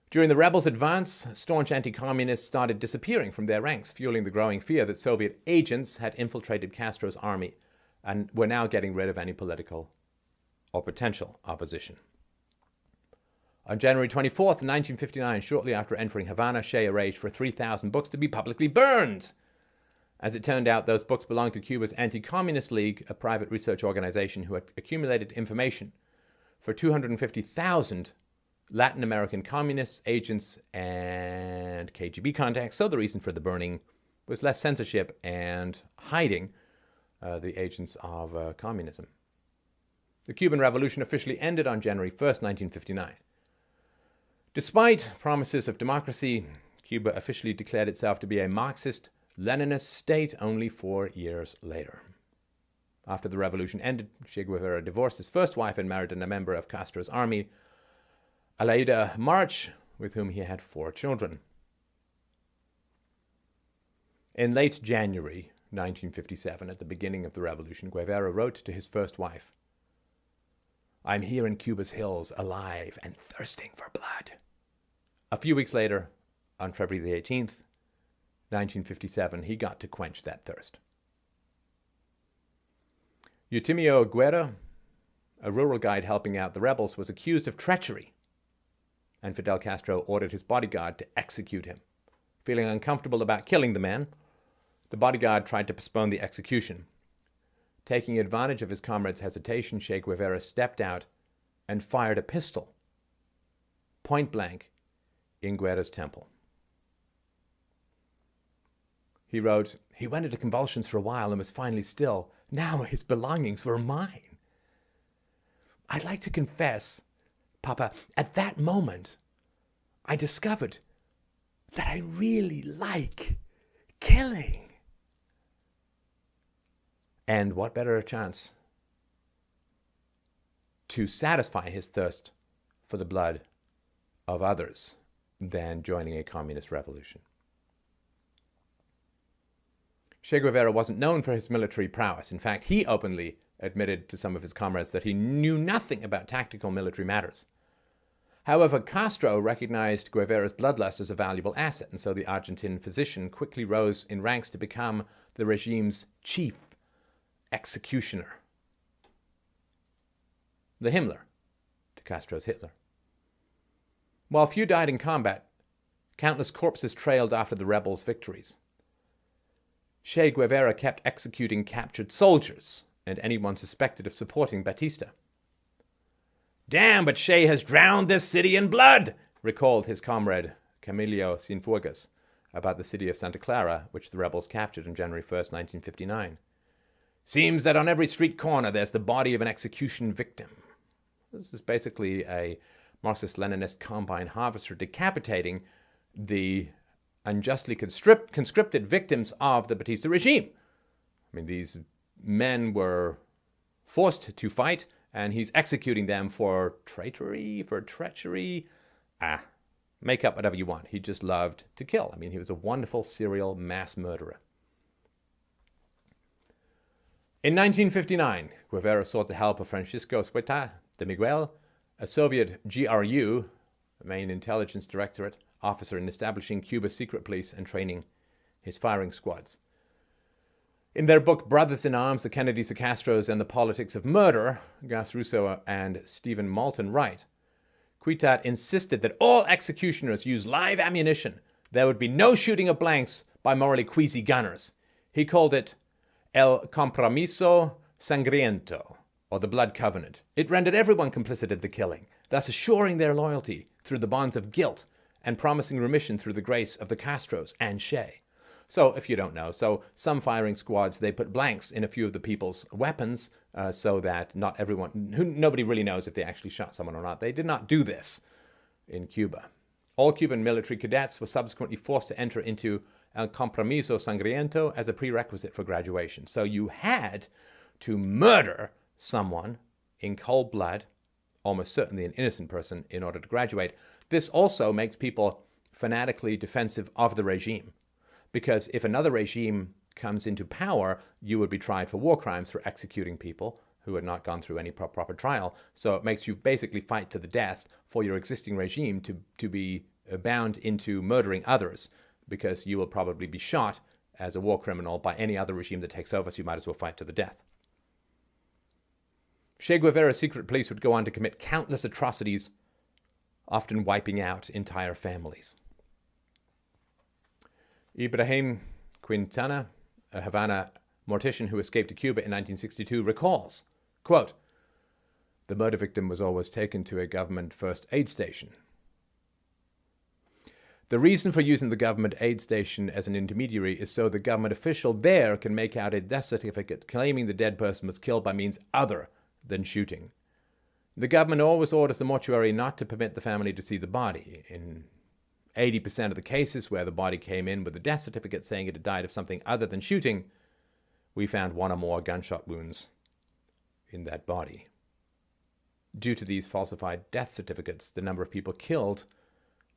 During the rebels' advance, staunch anti-communists started disappearing from their ranks, fueling the growing fear that Soviet agents had infiltrated Castro's army and were now getting rid of any political or potential opposition. On January 24th, 1959, shortly after entering Havana, Che arranged for 3,000 books to be publicly burned. As it turned out, those books belonged to Cuba's Anti-Communist League, a private research organization who had accumulated information for 250,000 Latin American communists, agents, and KGB contacts. So the reason for the burning was less censorship and hiding the agents of communism. The Cuban Revolution officially ended on January 1st, 1959. Despite promises of democracy, Cuba officially declared itself to be a Marxist-Leninist state only 4 years later. After the revolution ended, Che Guevara divorced his first wife and married a member of Castro's army, Aleida March, with whom he had 4 children. In late January 1957, at the beginning of the revolution, Guevara wrote to his first wife, "I'm here in Cuba's hills, alive and thirsting for blood." A few weeks later, on February the 18th, 1957, he got to quench that thirst. Eutimio Guerra, a rural guide helping out the rebels, was accused of treachery, and Fidel Castro ordered his bodyguard to execute him. Feeling uncomfortable about killing the man, the bodyguard tried to postpone the execution. Taking advantage of his comrade's hesitation, Che Guevara stepped out and fired a pistol, point blank, in Guerra's temple. He wrote, "He went into convulsions for a while and was finally still. Now his belongings were mine. I'd like to confess, Papa, at that moment, I discovered that I really like killing." And what better a chance to satisfy his thirst for the blood of others than joining a communist revolution. Che Guevara wasn't known for his military prowess. In fact, he openly admitted to some of his comrades that he knew nothing about tactical military matters. However, Castro recognized Guevara's bloodlust as a valuable asset, and so the Argentine physician quickly rose in ranks to become the regime's chief executioner. The Himmler to Castro's Hitler. While few died in combat, countless corpses trailed after the rebels' victories. Che Guevara kept executing captured soldiers and anyone suspected of supporting Batista. "Damn, but Che has drowned this city in blood," recalled his comrade Camilo Cienfuegos about the city of Santa Clara, which the rebels captured on January 1st, 1959. "Seems that on every street corner there's the body of an execution victim." This is basically a Marxist-Leninist combine harvester decapitating the unjustly conscripted victims of the Batista regime. I mean, these men were forced to fight, and he's executing them for treachery. Make up whatever you want. He just loved to kill. I mean, he was a wonderful serial mass murderer. In 1959, Guevara sought the help of Francisco Sueta de Miguel, a Soviet GRU, main intelligence directorate officer, in establishing Cuba's secret police and training his firing squads. In their book, Brothers in Arms, The Kennedys, the Castros, and the Politics of Murder, Gus Russo and Stephen Malton write, Cuitat insisted that all executioners use live ammunition. There would be no shooting of blanks by morally queasy gunners. He called it El Compromiso Sangriento, or the Blood Covenant. It rendered everyone complicit in the killing, thus assuring their loyalty through the bonds of guilt and promising remission through the grace of the Castros and Che. So, if you don't know, some firing squads, they put blanks in a few of the people's weapons so that nobody really knows if they actually shot someone or not. They did not do this in Cuba. All Cuban military cadets were subsequently forced to enter into El Compromiso Sangriento as a prerequisite for graduation. So you had to murder someone in cold blood, almost certainly an innocent person, in order to graduate. This also makes people fanatically defensive of the regime, because if another regime comes into power, you would be tried for war crimes for executing people who had not gone through any proper trial. So it makes you basically fight to the death for your existing regime to be bound into murdering others, because you will probably be shot as a war criminal by any other regime that takes over, so you might as well fight to the death. Che Guevara's secret police would go on to commit countless atrocities, often wiping out entire families. Ibrahim Quintana, a Havana mortician who escaped to Cuba in 1962, recalls, quote, "The murder victim was always taken to a government first aid station. The reason for using the government aid station as an intermediary is so the government official there can make out a death certificate claiming the dead person was killed by means other than shooting. The government always orders the mortuary not to permit the family to see the body. In 80% of the cases where the body came in with a death certificate saying it had died of something other than shooting, we found one or more gunshot wounds in that body. Due to these falsified death certificates, the number of people killed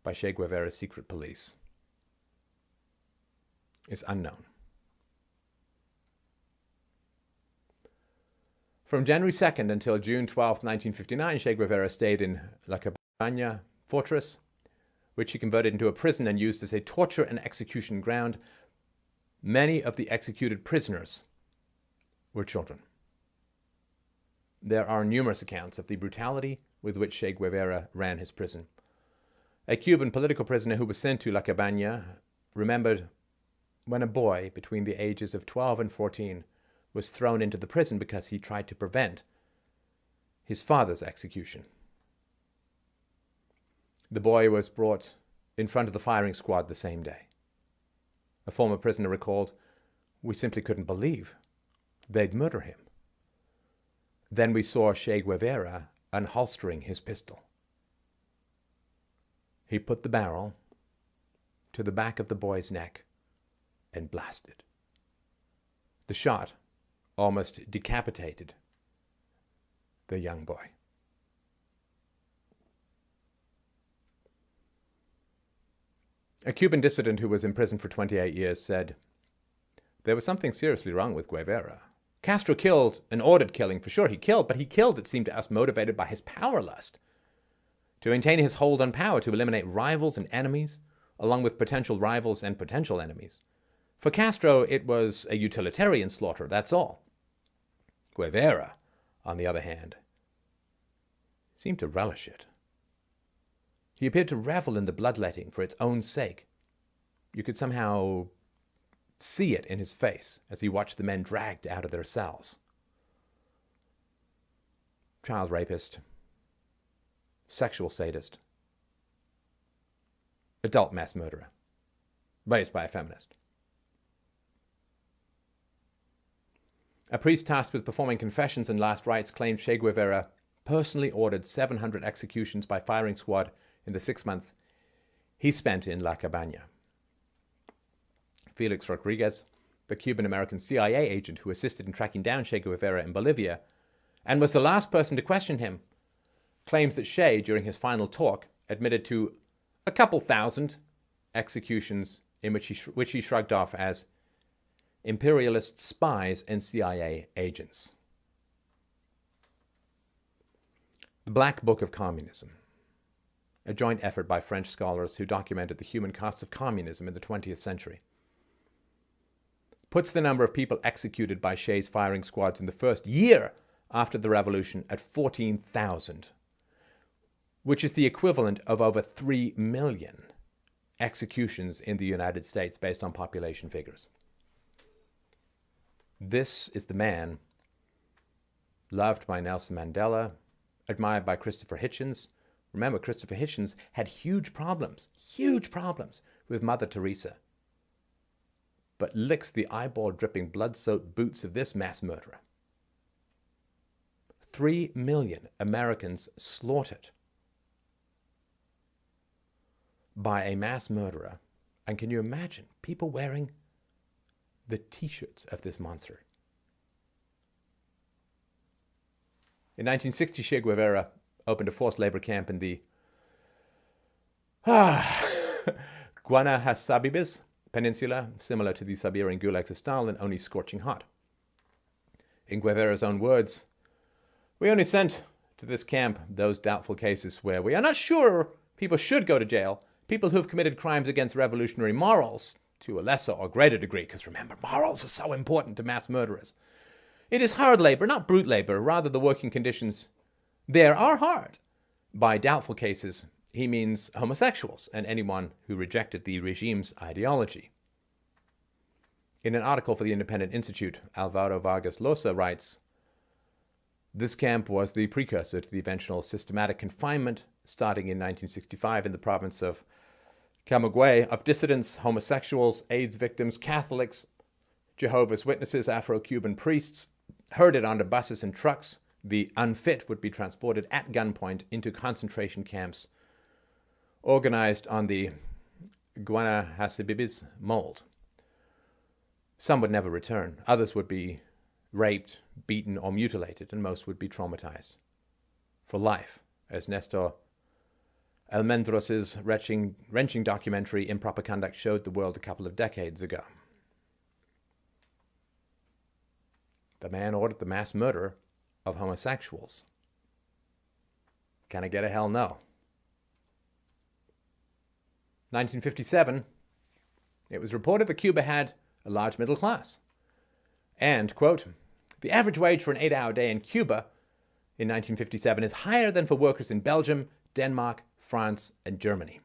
by Che Guevara's secret police is unknown." From January 2nd until June 12, 1959, Che Guevara stayed in La Cabaña fortress, which he converted into a prison and used as a torture and execution ground. Many of the executed prisoners were children. There are numerous accounts of the brutality with which Che Guevara ran his prison. A Cuban political prisoner who was sent to La Cabaña remembered when a boy between the ages of 12 and 14 was thrown into the prison because he tried to prevent his father's execution. The boy was brought in front of the firing squad the same day. A former prisoner recalled, "We simply couldn't believe they'd murder him. Then we saw Che Guevara unholstering his pistol. He put the barrel to the back of the boy's neck and blasted. The shot almost decapitated the young boy." A Cuban dissident who was in prison for 28 years said, "There was something seriously wrong with Guevara. Castro killed an ordered killing, for sure he killed, but he killed, it seemed to us, motivated by his power lust. To maintain his hold on power, to eliminate rivals and enemies, along with potential rivals and potential enemies. For Castro, it was a utilitarian slaughter, that's all. Guevara, on the other hand, seemed to relish it. He appeared to revel in the bloodletting for its own sake. You could somehow see it in his face as he watched the men dragged out of their cells. Child rapist, sexual sadist, adult mass murderer, raised by a feminist. A priest tasked with performing confessions and last rites claimed Che Guevara personally ordered 700 executions by firing squad in the 6 months he spent in La Cabaña. Felix Rodriguez, the Cuban-American CIA agent who assisted in tracking down Che Guevara in Bolivia and was the last person to question him, claims that Che, during his final talk, admitted to a couple thousand executions in which he shrugged off as imperialist spies and CIA agents. The Black Book of Communism, a joint effort by French scholars who documented the human cost of communism in the 20th century. puts the number of people executed by Che's firing squads in the first year after the revolution at 14,000, which is the equivalent of over 3 million executions in the United States based on population figures. This is the man loved by Nelson Mandela, admired by Christopher Hitchens. Remember, Christopher Hitchens had huge problems with Mother Teresa, but licks the eyeball-dripping, blood-soaked boots of this mass murderer. 3 million Americans slaughtered by a mass murderer. And can you imagine people wearing the t-shirts of this monster? In 1960, Che Guevara opened a forced labor camp in the Guanahasabibes Peninsula, similar to the Siberian gulags of Stalin, only scorching hot. In Guevara's own words, "We only sent to this camp those doubtful cases where we are not sure people should go to jail, people who have committed crimes against revolutionary morals to a lesser or greater degree," because remember, morals are so important to mass murderers. "It is hard labor, not brute labor. Rather, the working conditions there are hard." By doubtful cases, he means homosexuals and anyone who rejected the regime's ideology. In an article for the Independent Institute, Alvaro Vargas Llosa writes, "This camp was the precursor to the eventual systematic confinement starting in 1965 in the province of Camagüey of dissidents, homosexuals, AIDS victims, Catholics, Jehovah's Witnesses, Afro-Cuban priests, herded onto buses and trucks. The unfit would be transported at gunpoint into concentration camps organized on the Guanahasabibes mold. Some would never return. Others would be raped, beaten, or mutilated, and most would be traumatized for life, as Nestor Almendros's wrenching documentary Improper Conduct showed the world a couple of decades ago. The man ordered the mass murder of homosexuals. Can I get a hell no? 1957, it was reported that Cuba had a large middle class. And, quote, "The average wage for an 8-hour day in Cuba in 1957 is higher than for workers in Belgium, Denmark, France, and Germany."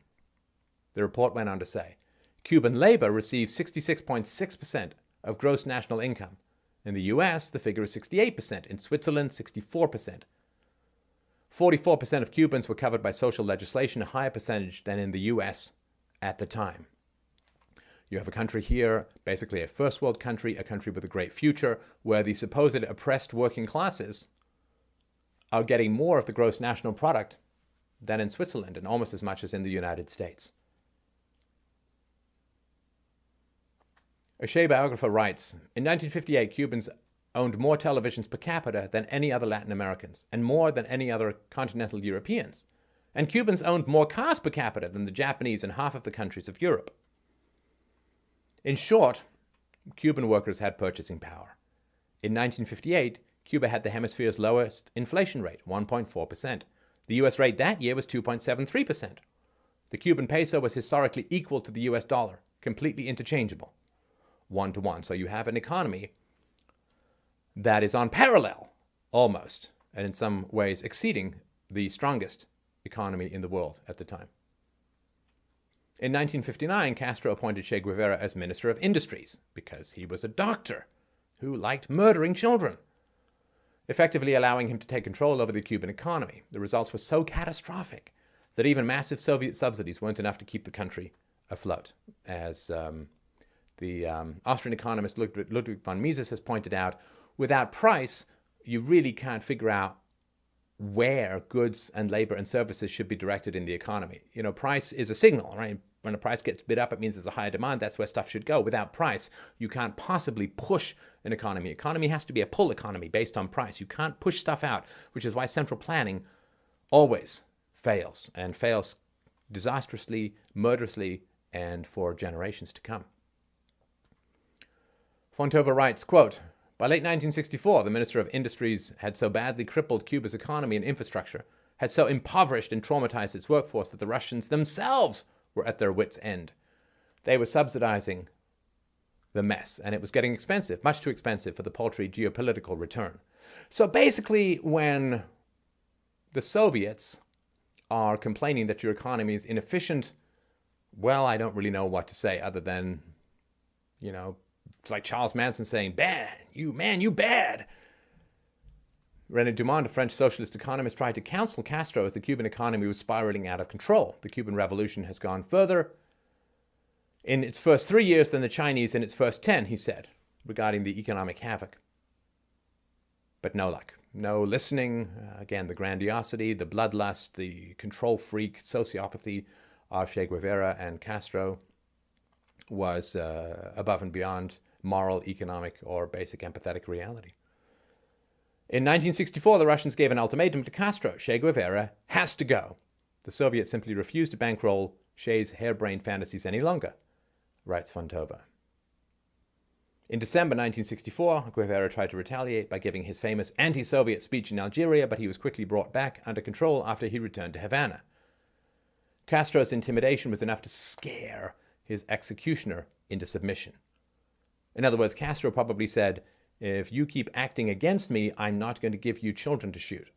The report went on to say, Cuban labor receives 66.6% of gross national income. In the US, the figure is 68%. In Switzerland, 64%. 44% of Cubans were covered by social legislation, a higher percentage than in the US at the time. You have a country here, basically a first world country, a country with a great future, where the supposed oppressed working classes are getting more of the gross national product than in Switzerland, and almost as much as in the United States. A Che biographer writes, "In 1958, Cubans owned more televisions per capita than any other Latin Americans, and more than any other continental Europeans. And Cubans owned more cars per capita than the Japanese and half of the countries of Europe." In short, Cuban workers had purchasing power. In 1958, Cuba had the hemisphere's lowest inflation rate, 1.4%. The US rate that year was 2.73%. The Cuban peso was historically equal to the US dollar, completely interchangeable, 1-to-1. So you have an economy that is on parallel, almost, and in some ways exceeding the strongest economy in the world at the time. In 1959, Castro appointed Che Guevara as Minister of Industries because he was a doctor who liked murdering children, effectively allowing him to take control over the Cuban economy. The results were so catastrophic that even massive Soviet subsidies weren't enough to keep the country afloat. As the Austrian economist Ludwig von Mises has pointed out, without price, you really can't figure out where goods and labor and services should be directed in the economy. You know, price is a signal, right? When a price gets bid up, it means there's a higher demand. That's where stuff should go. Without price, you can't possibly push an economy. Economy has to be a pull economy based on price. You can't push stuff out, which is why central planning always fails, and fails disastrously, murderously, and for generations to come. Fontova writes, quote, "By late 1964, the Minister of Industries had so badly crippled Cuba's economy and infrastructure, had so impoverished and traumatized its workforce that the Russians themselves were at their wits' end. They were subsidizing the mess, and it was getting expensive, much too expensive for the paltry geopolitical return. So basically, when the Soviets are complaining that your economy is inefficient, well, I don't really know what to say other than, it's like Charles Manson saying, "Bad, you bad." René Dumont, a French socialist economist, tried to counsel Castro as the Cuban economy was spiraling out of control. The Cuban Revolution has gone further in its first 3 years than the Chinese in its first 10, he said, regarding the economic havoc. But no luck. No listening. Again, the grandiosity, the bloodlust, the control freak sociopathy of Che Guevara and Castro was above and beyond moral, economic, or basic empathetic reality. In 1964, the Russians gave an ultimatum to Castro. Che Guevara has to go. The Soviets simply refused to bankroll Che's harebrained fantasies any longer, writes Fontova. In December 1964, Guevara tried to retaliate by giving his famous anti-Soviet speech in Algeria, but he was quickly brought back under control after he returned to Havana. Castro's intimidation was enough to scare his executioner into submission. In other words, Castro probably said, "If you keep acting against me, I'm not going to give you children to shoot."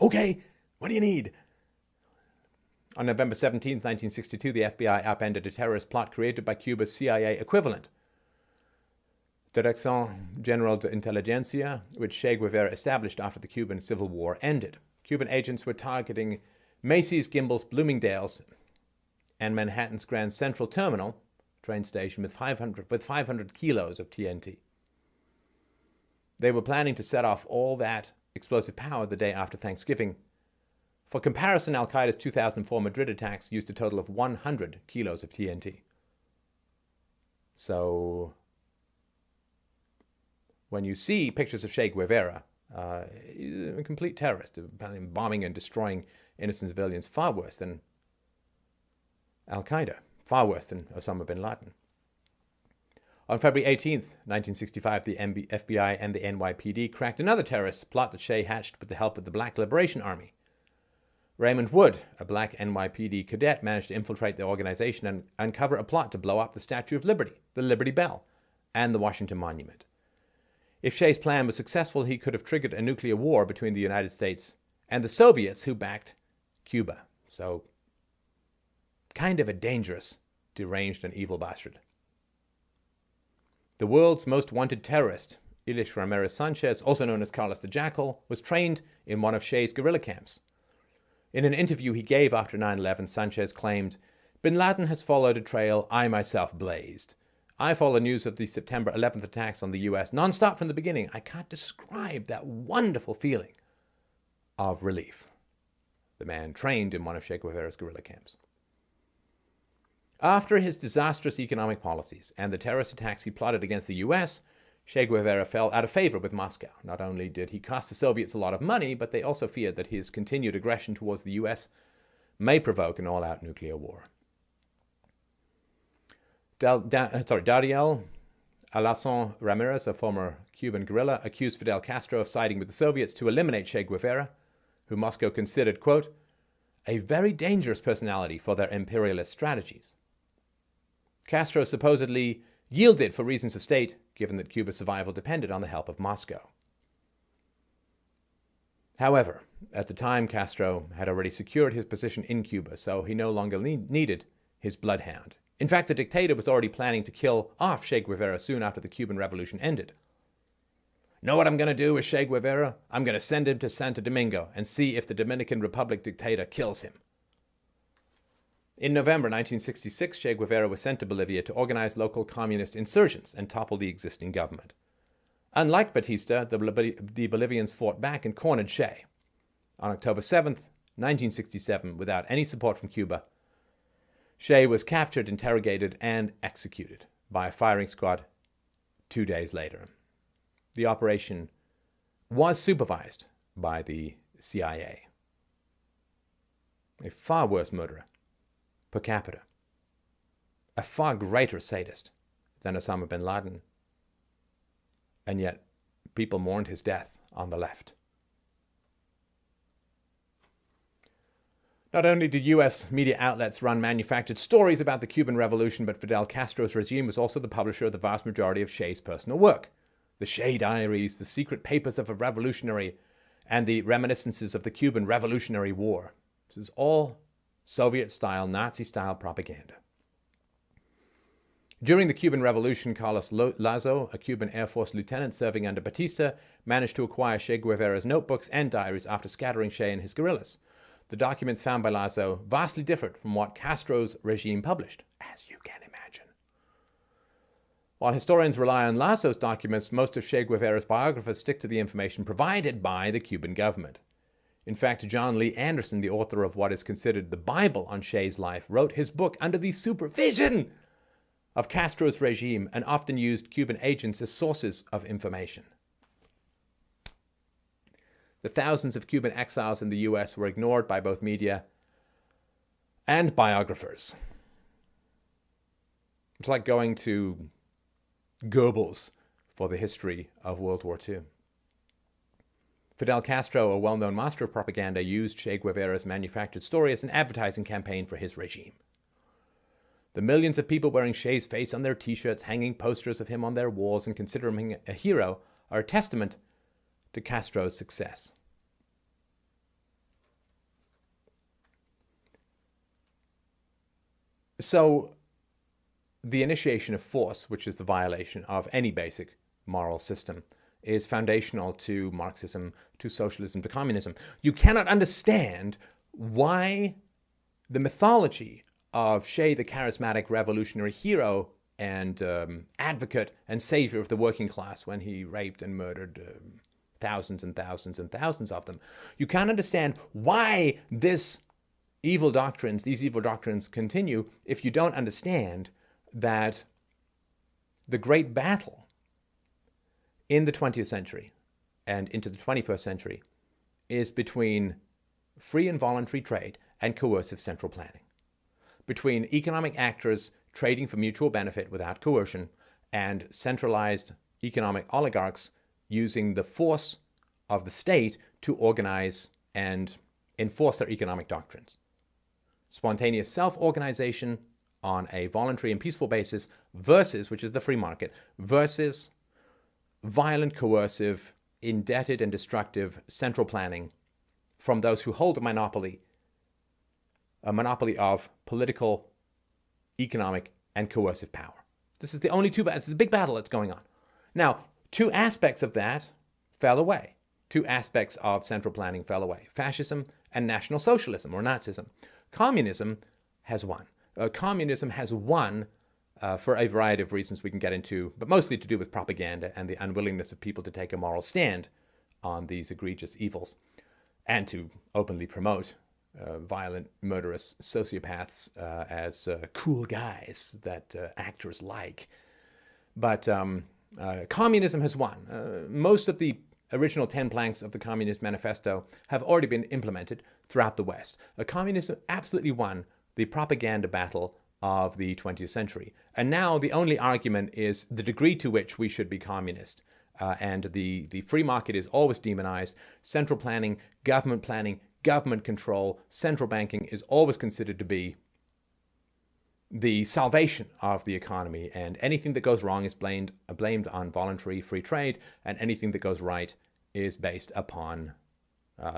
"Okay, what do you need?" On November 17, 1962, the FBI upended a terrorist plot created by Cuba's CIA equivalent, Dirección General de Inteligencia, which Che Guevara established after the Cuban Civil War ended. Cuban agents were targeting Macy's, Gimbel's, Bloomingdale's, and Manhattan's Grand Central Terminal train station with 500 kilos of TNT. They were planning to set off all that explosive power the day after Thanksgiving. For comparison, Al-Qaeda's 2004 Madrid attacks used a total of 100 kilos of TNT. So when you see pictures of Che Guevara, a complete terrorist, bombing and destroying innocent civilians, far worse than Al-Qaeda, far worse than Osama bin Laden. On February 18th, 1965, the FBI and the NYPD cracked another terrorist plot that Che hatched with the help of the Black Liberation Army. Raymond Wood, a black NYPD cadet, managed to infiltrate the organization and uncover a plot to blow up the Statue of Liberty, the Liberty Bell, and the Washington Monument. If Che's plan was successful, he could have triggered a nuclear war between the United States and the Soviets, who backed Cuba. So, kind of a dangerous, deranged, and evil bastard. The world's most wanted terrorist, Ilich Ramirez Sanchez, also known as Carlos the Jackal, was trained in one of Che's guerrilla camps. In an interview he gave after 9/11, Sanchez claimed, "Bin Laden has followed a trail I myself blazed. I follow news of the September 11th attacks on the U.S. non-stop from the beginning. I can't describe that wonderful feeling of relief." The man trained in one of Che Guevara's guerrilla camps. After his disastrous economic policies and the terrorist attacks he plotted against the U.S., Che Guevara fell out of favor with Moscow. Not only did he cost the Soviets a lot of money, but they also feared that his continued aggression towards the U.S. may provoke an all-out nuclear war. Dariel Alazon Ramirez, a former Cuban guerrilla, accused Fidel Castro of siding with the Soviets to eliminate Che Guevara, who Moscow considered, quote, "a very dangerous personality for their imperialist strategies." Castro supposedly yielded for reasons of state, given that Cuba's survival depended on the help of Moscow. However, at the time, Castro had already secured his position in Cuba, so he no longer needed his bloodhound. In fact, the dictator was already planning to kill off Che Guevara soon after the Cuban Revolution ended. "Know what I'm going to do with Che Guevara? I'm going to send him to Santo Domingo and see if the Dominican Republic dictator kills him." In November 1966, Che Guevara was sent to Bolivia to organize local communist insurgents and topple the existing government. Unlike Batista, the Bolivians fought back and cornered Che. On October 7th, 1967, without any support from Cuba, Che was captured, interrogated, and executed by a firing squad 2 days later. The operation was supervised by the CIA. A far worse murderer per capita, a far greater sadist than Osama bin Laden, and yet people mourned his death on the left. Not only did US media outlets run manufactured stories about the Cuban Revolution, but Fidel Castro's regime was also the publisher of the vast majority of Che's personal work. The Che Diaries, the secret papers of a revolutionary, and the reminiscences of the Cuban Revolutionary War. This is all Soviet-style, Nazi-style propaganda. During the Cuban Revolution, Carlos Lazo, a Cuban Air Force lieutenant serving under Batista, managed to acquire Che Guevara's notebooks and diaries after scattering Che and his guerrillas. The documents found by Lazo vastly differed from what Castro's regime published, as you can imagine. While historians rely on Lazo's documents, most of Che Guevara's biographers stick to the information provided by the Cuban government. In fact, John Lee Anderson, the author of what is considered the Bible on Che's life, wrote his book under the supervision of Castro's regime and often used Cuban agents as sources of information. The thousands of Cuban exiles in the US were ignored by both media and biographers. It's like going to Goebbels for the history of World War II. Fidel Castro, a well-known master of propaganda, used Che Guevara's manufactured story as an advertising campaign for his regime. The millions of people wearing Che's face on their t-shirts, hanging posters of him on their walls, and considering him a hero are a testament to Castro's success. So, the initiation of force, which is the violation of any basic moral system, is foundational to Marxism, to socialism, to communism. You cannot understand why the mythology of Che, the charismatic revolutionary hero and advocate and savior of the working class when he raped and murdered thousands and thousands and thousands of them. You can't understand why these evil doctrines continue if you don't understand that the great battle in the 20th century and into the 21st century is between free and voluntary trade and coercive central planning, between economic actors trading for mutual benefit without coercion and centralized economic oligarchs using the force of the state to organize and enforce their economic doctrines. Spontaneous self-organization on a voluntary and peaceful basis versus, which is the free market, versus violent, coercive, indebted and destructive central planning from those who hold a monopoly of political, economic, and coercive power. This is the only two battles. This is a big battle that's going on. Now, two aspects of that fell away. Two aspects of central planning fell away. Fascism and National Socialism, or Nazism. Communism has won. Communism has won for a variety of reasons we can get into, but mostly to do with propaganda and the unwillingness of people to take a moral stand on these egregious evils and to openly promote violent, murderous sociopaths as cool guys that actors like. But communism has won. Most of the original 10 planks of the Communist Manifesto have already been implemented throughout the West. Communism absolutely won the propaganda battle of the 20th century. And now the only argument is the degree to which we should be communist. And the free market is always demonized. Central planning, government control, central banking is always considered to be the salvation of the economy, and anything that goes wrong is blamed on voluntary free trade, and anything that goes right is based upon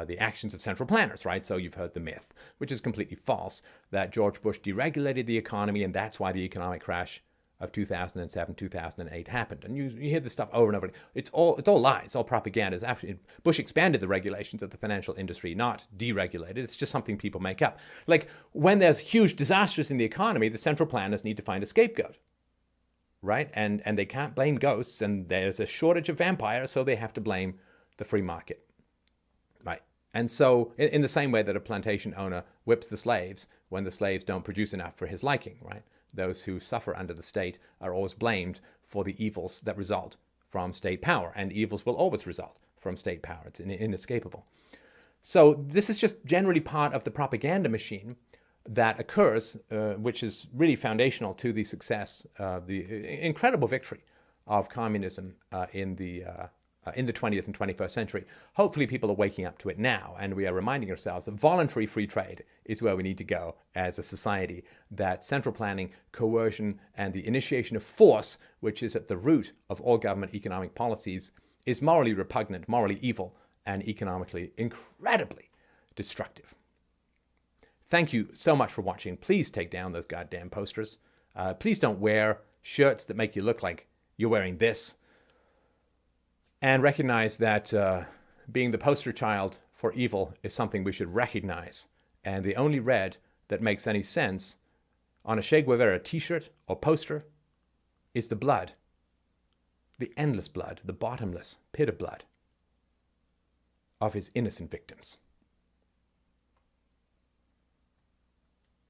the actions of central planners, right? So you've heard the myth, which is completely false, that George Bush deregulated the economy, and that's why the economic crash of 2007, 2008 happened. And you hear this stuff over and over. It's all lies. It's all propaganda. It's actually, Bush expanded the regulations of the financial industry, not deregulated. It's just something people make up. Like when there's huge disasters in the economy, the central planners need to find a scapegoat, right? And they can't blame ghosts, and there's a shortage of vampires, so they have to blame the free market, right? And so in the same way that a plantation owner whips the slaves when the slaves don't produce enough for his liking, right? Those who suffer under the state are always blamed for the evils that result from state power, and evils will always result from state power. It's inescapable. So this is just generally part of the propaganda machine that occurs, which is really foundational to the success, the incredible victory of communism in the in the 20th and 21st century. Hopefully people are waking up to it now, and we are reminding ourselves that voluntary free trade is where we need to go as a society, that central planning, coercion, and the initiation of force, which is at the root of all government economic policies, is morally repugnant, morally evil, and economically incredibly destructive. Thank you so much for watching. Please take down those goddamn posters. Please don't wear shirts that make you look like you're wearing this. And recognize that being the poster child for evil is something we should recognize. And the only red that makes any sense on a Che Guevara t-shirt or poster is the blood. The endless blood, the bottomless pit of blood of his innocent victims.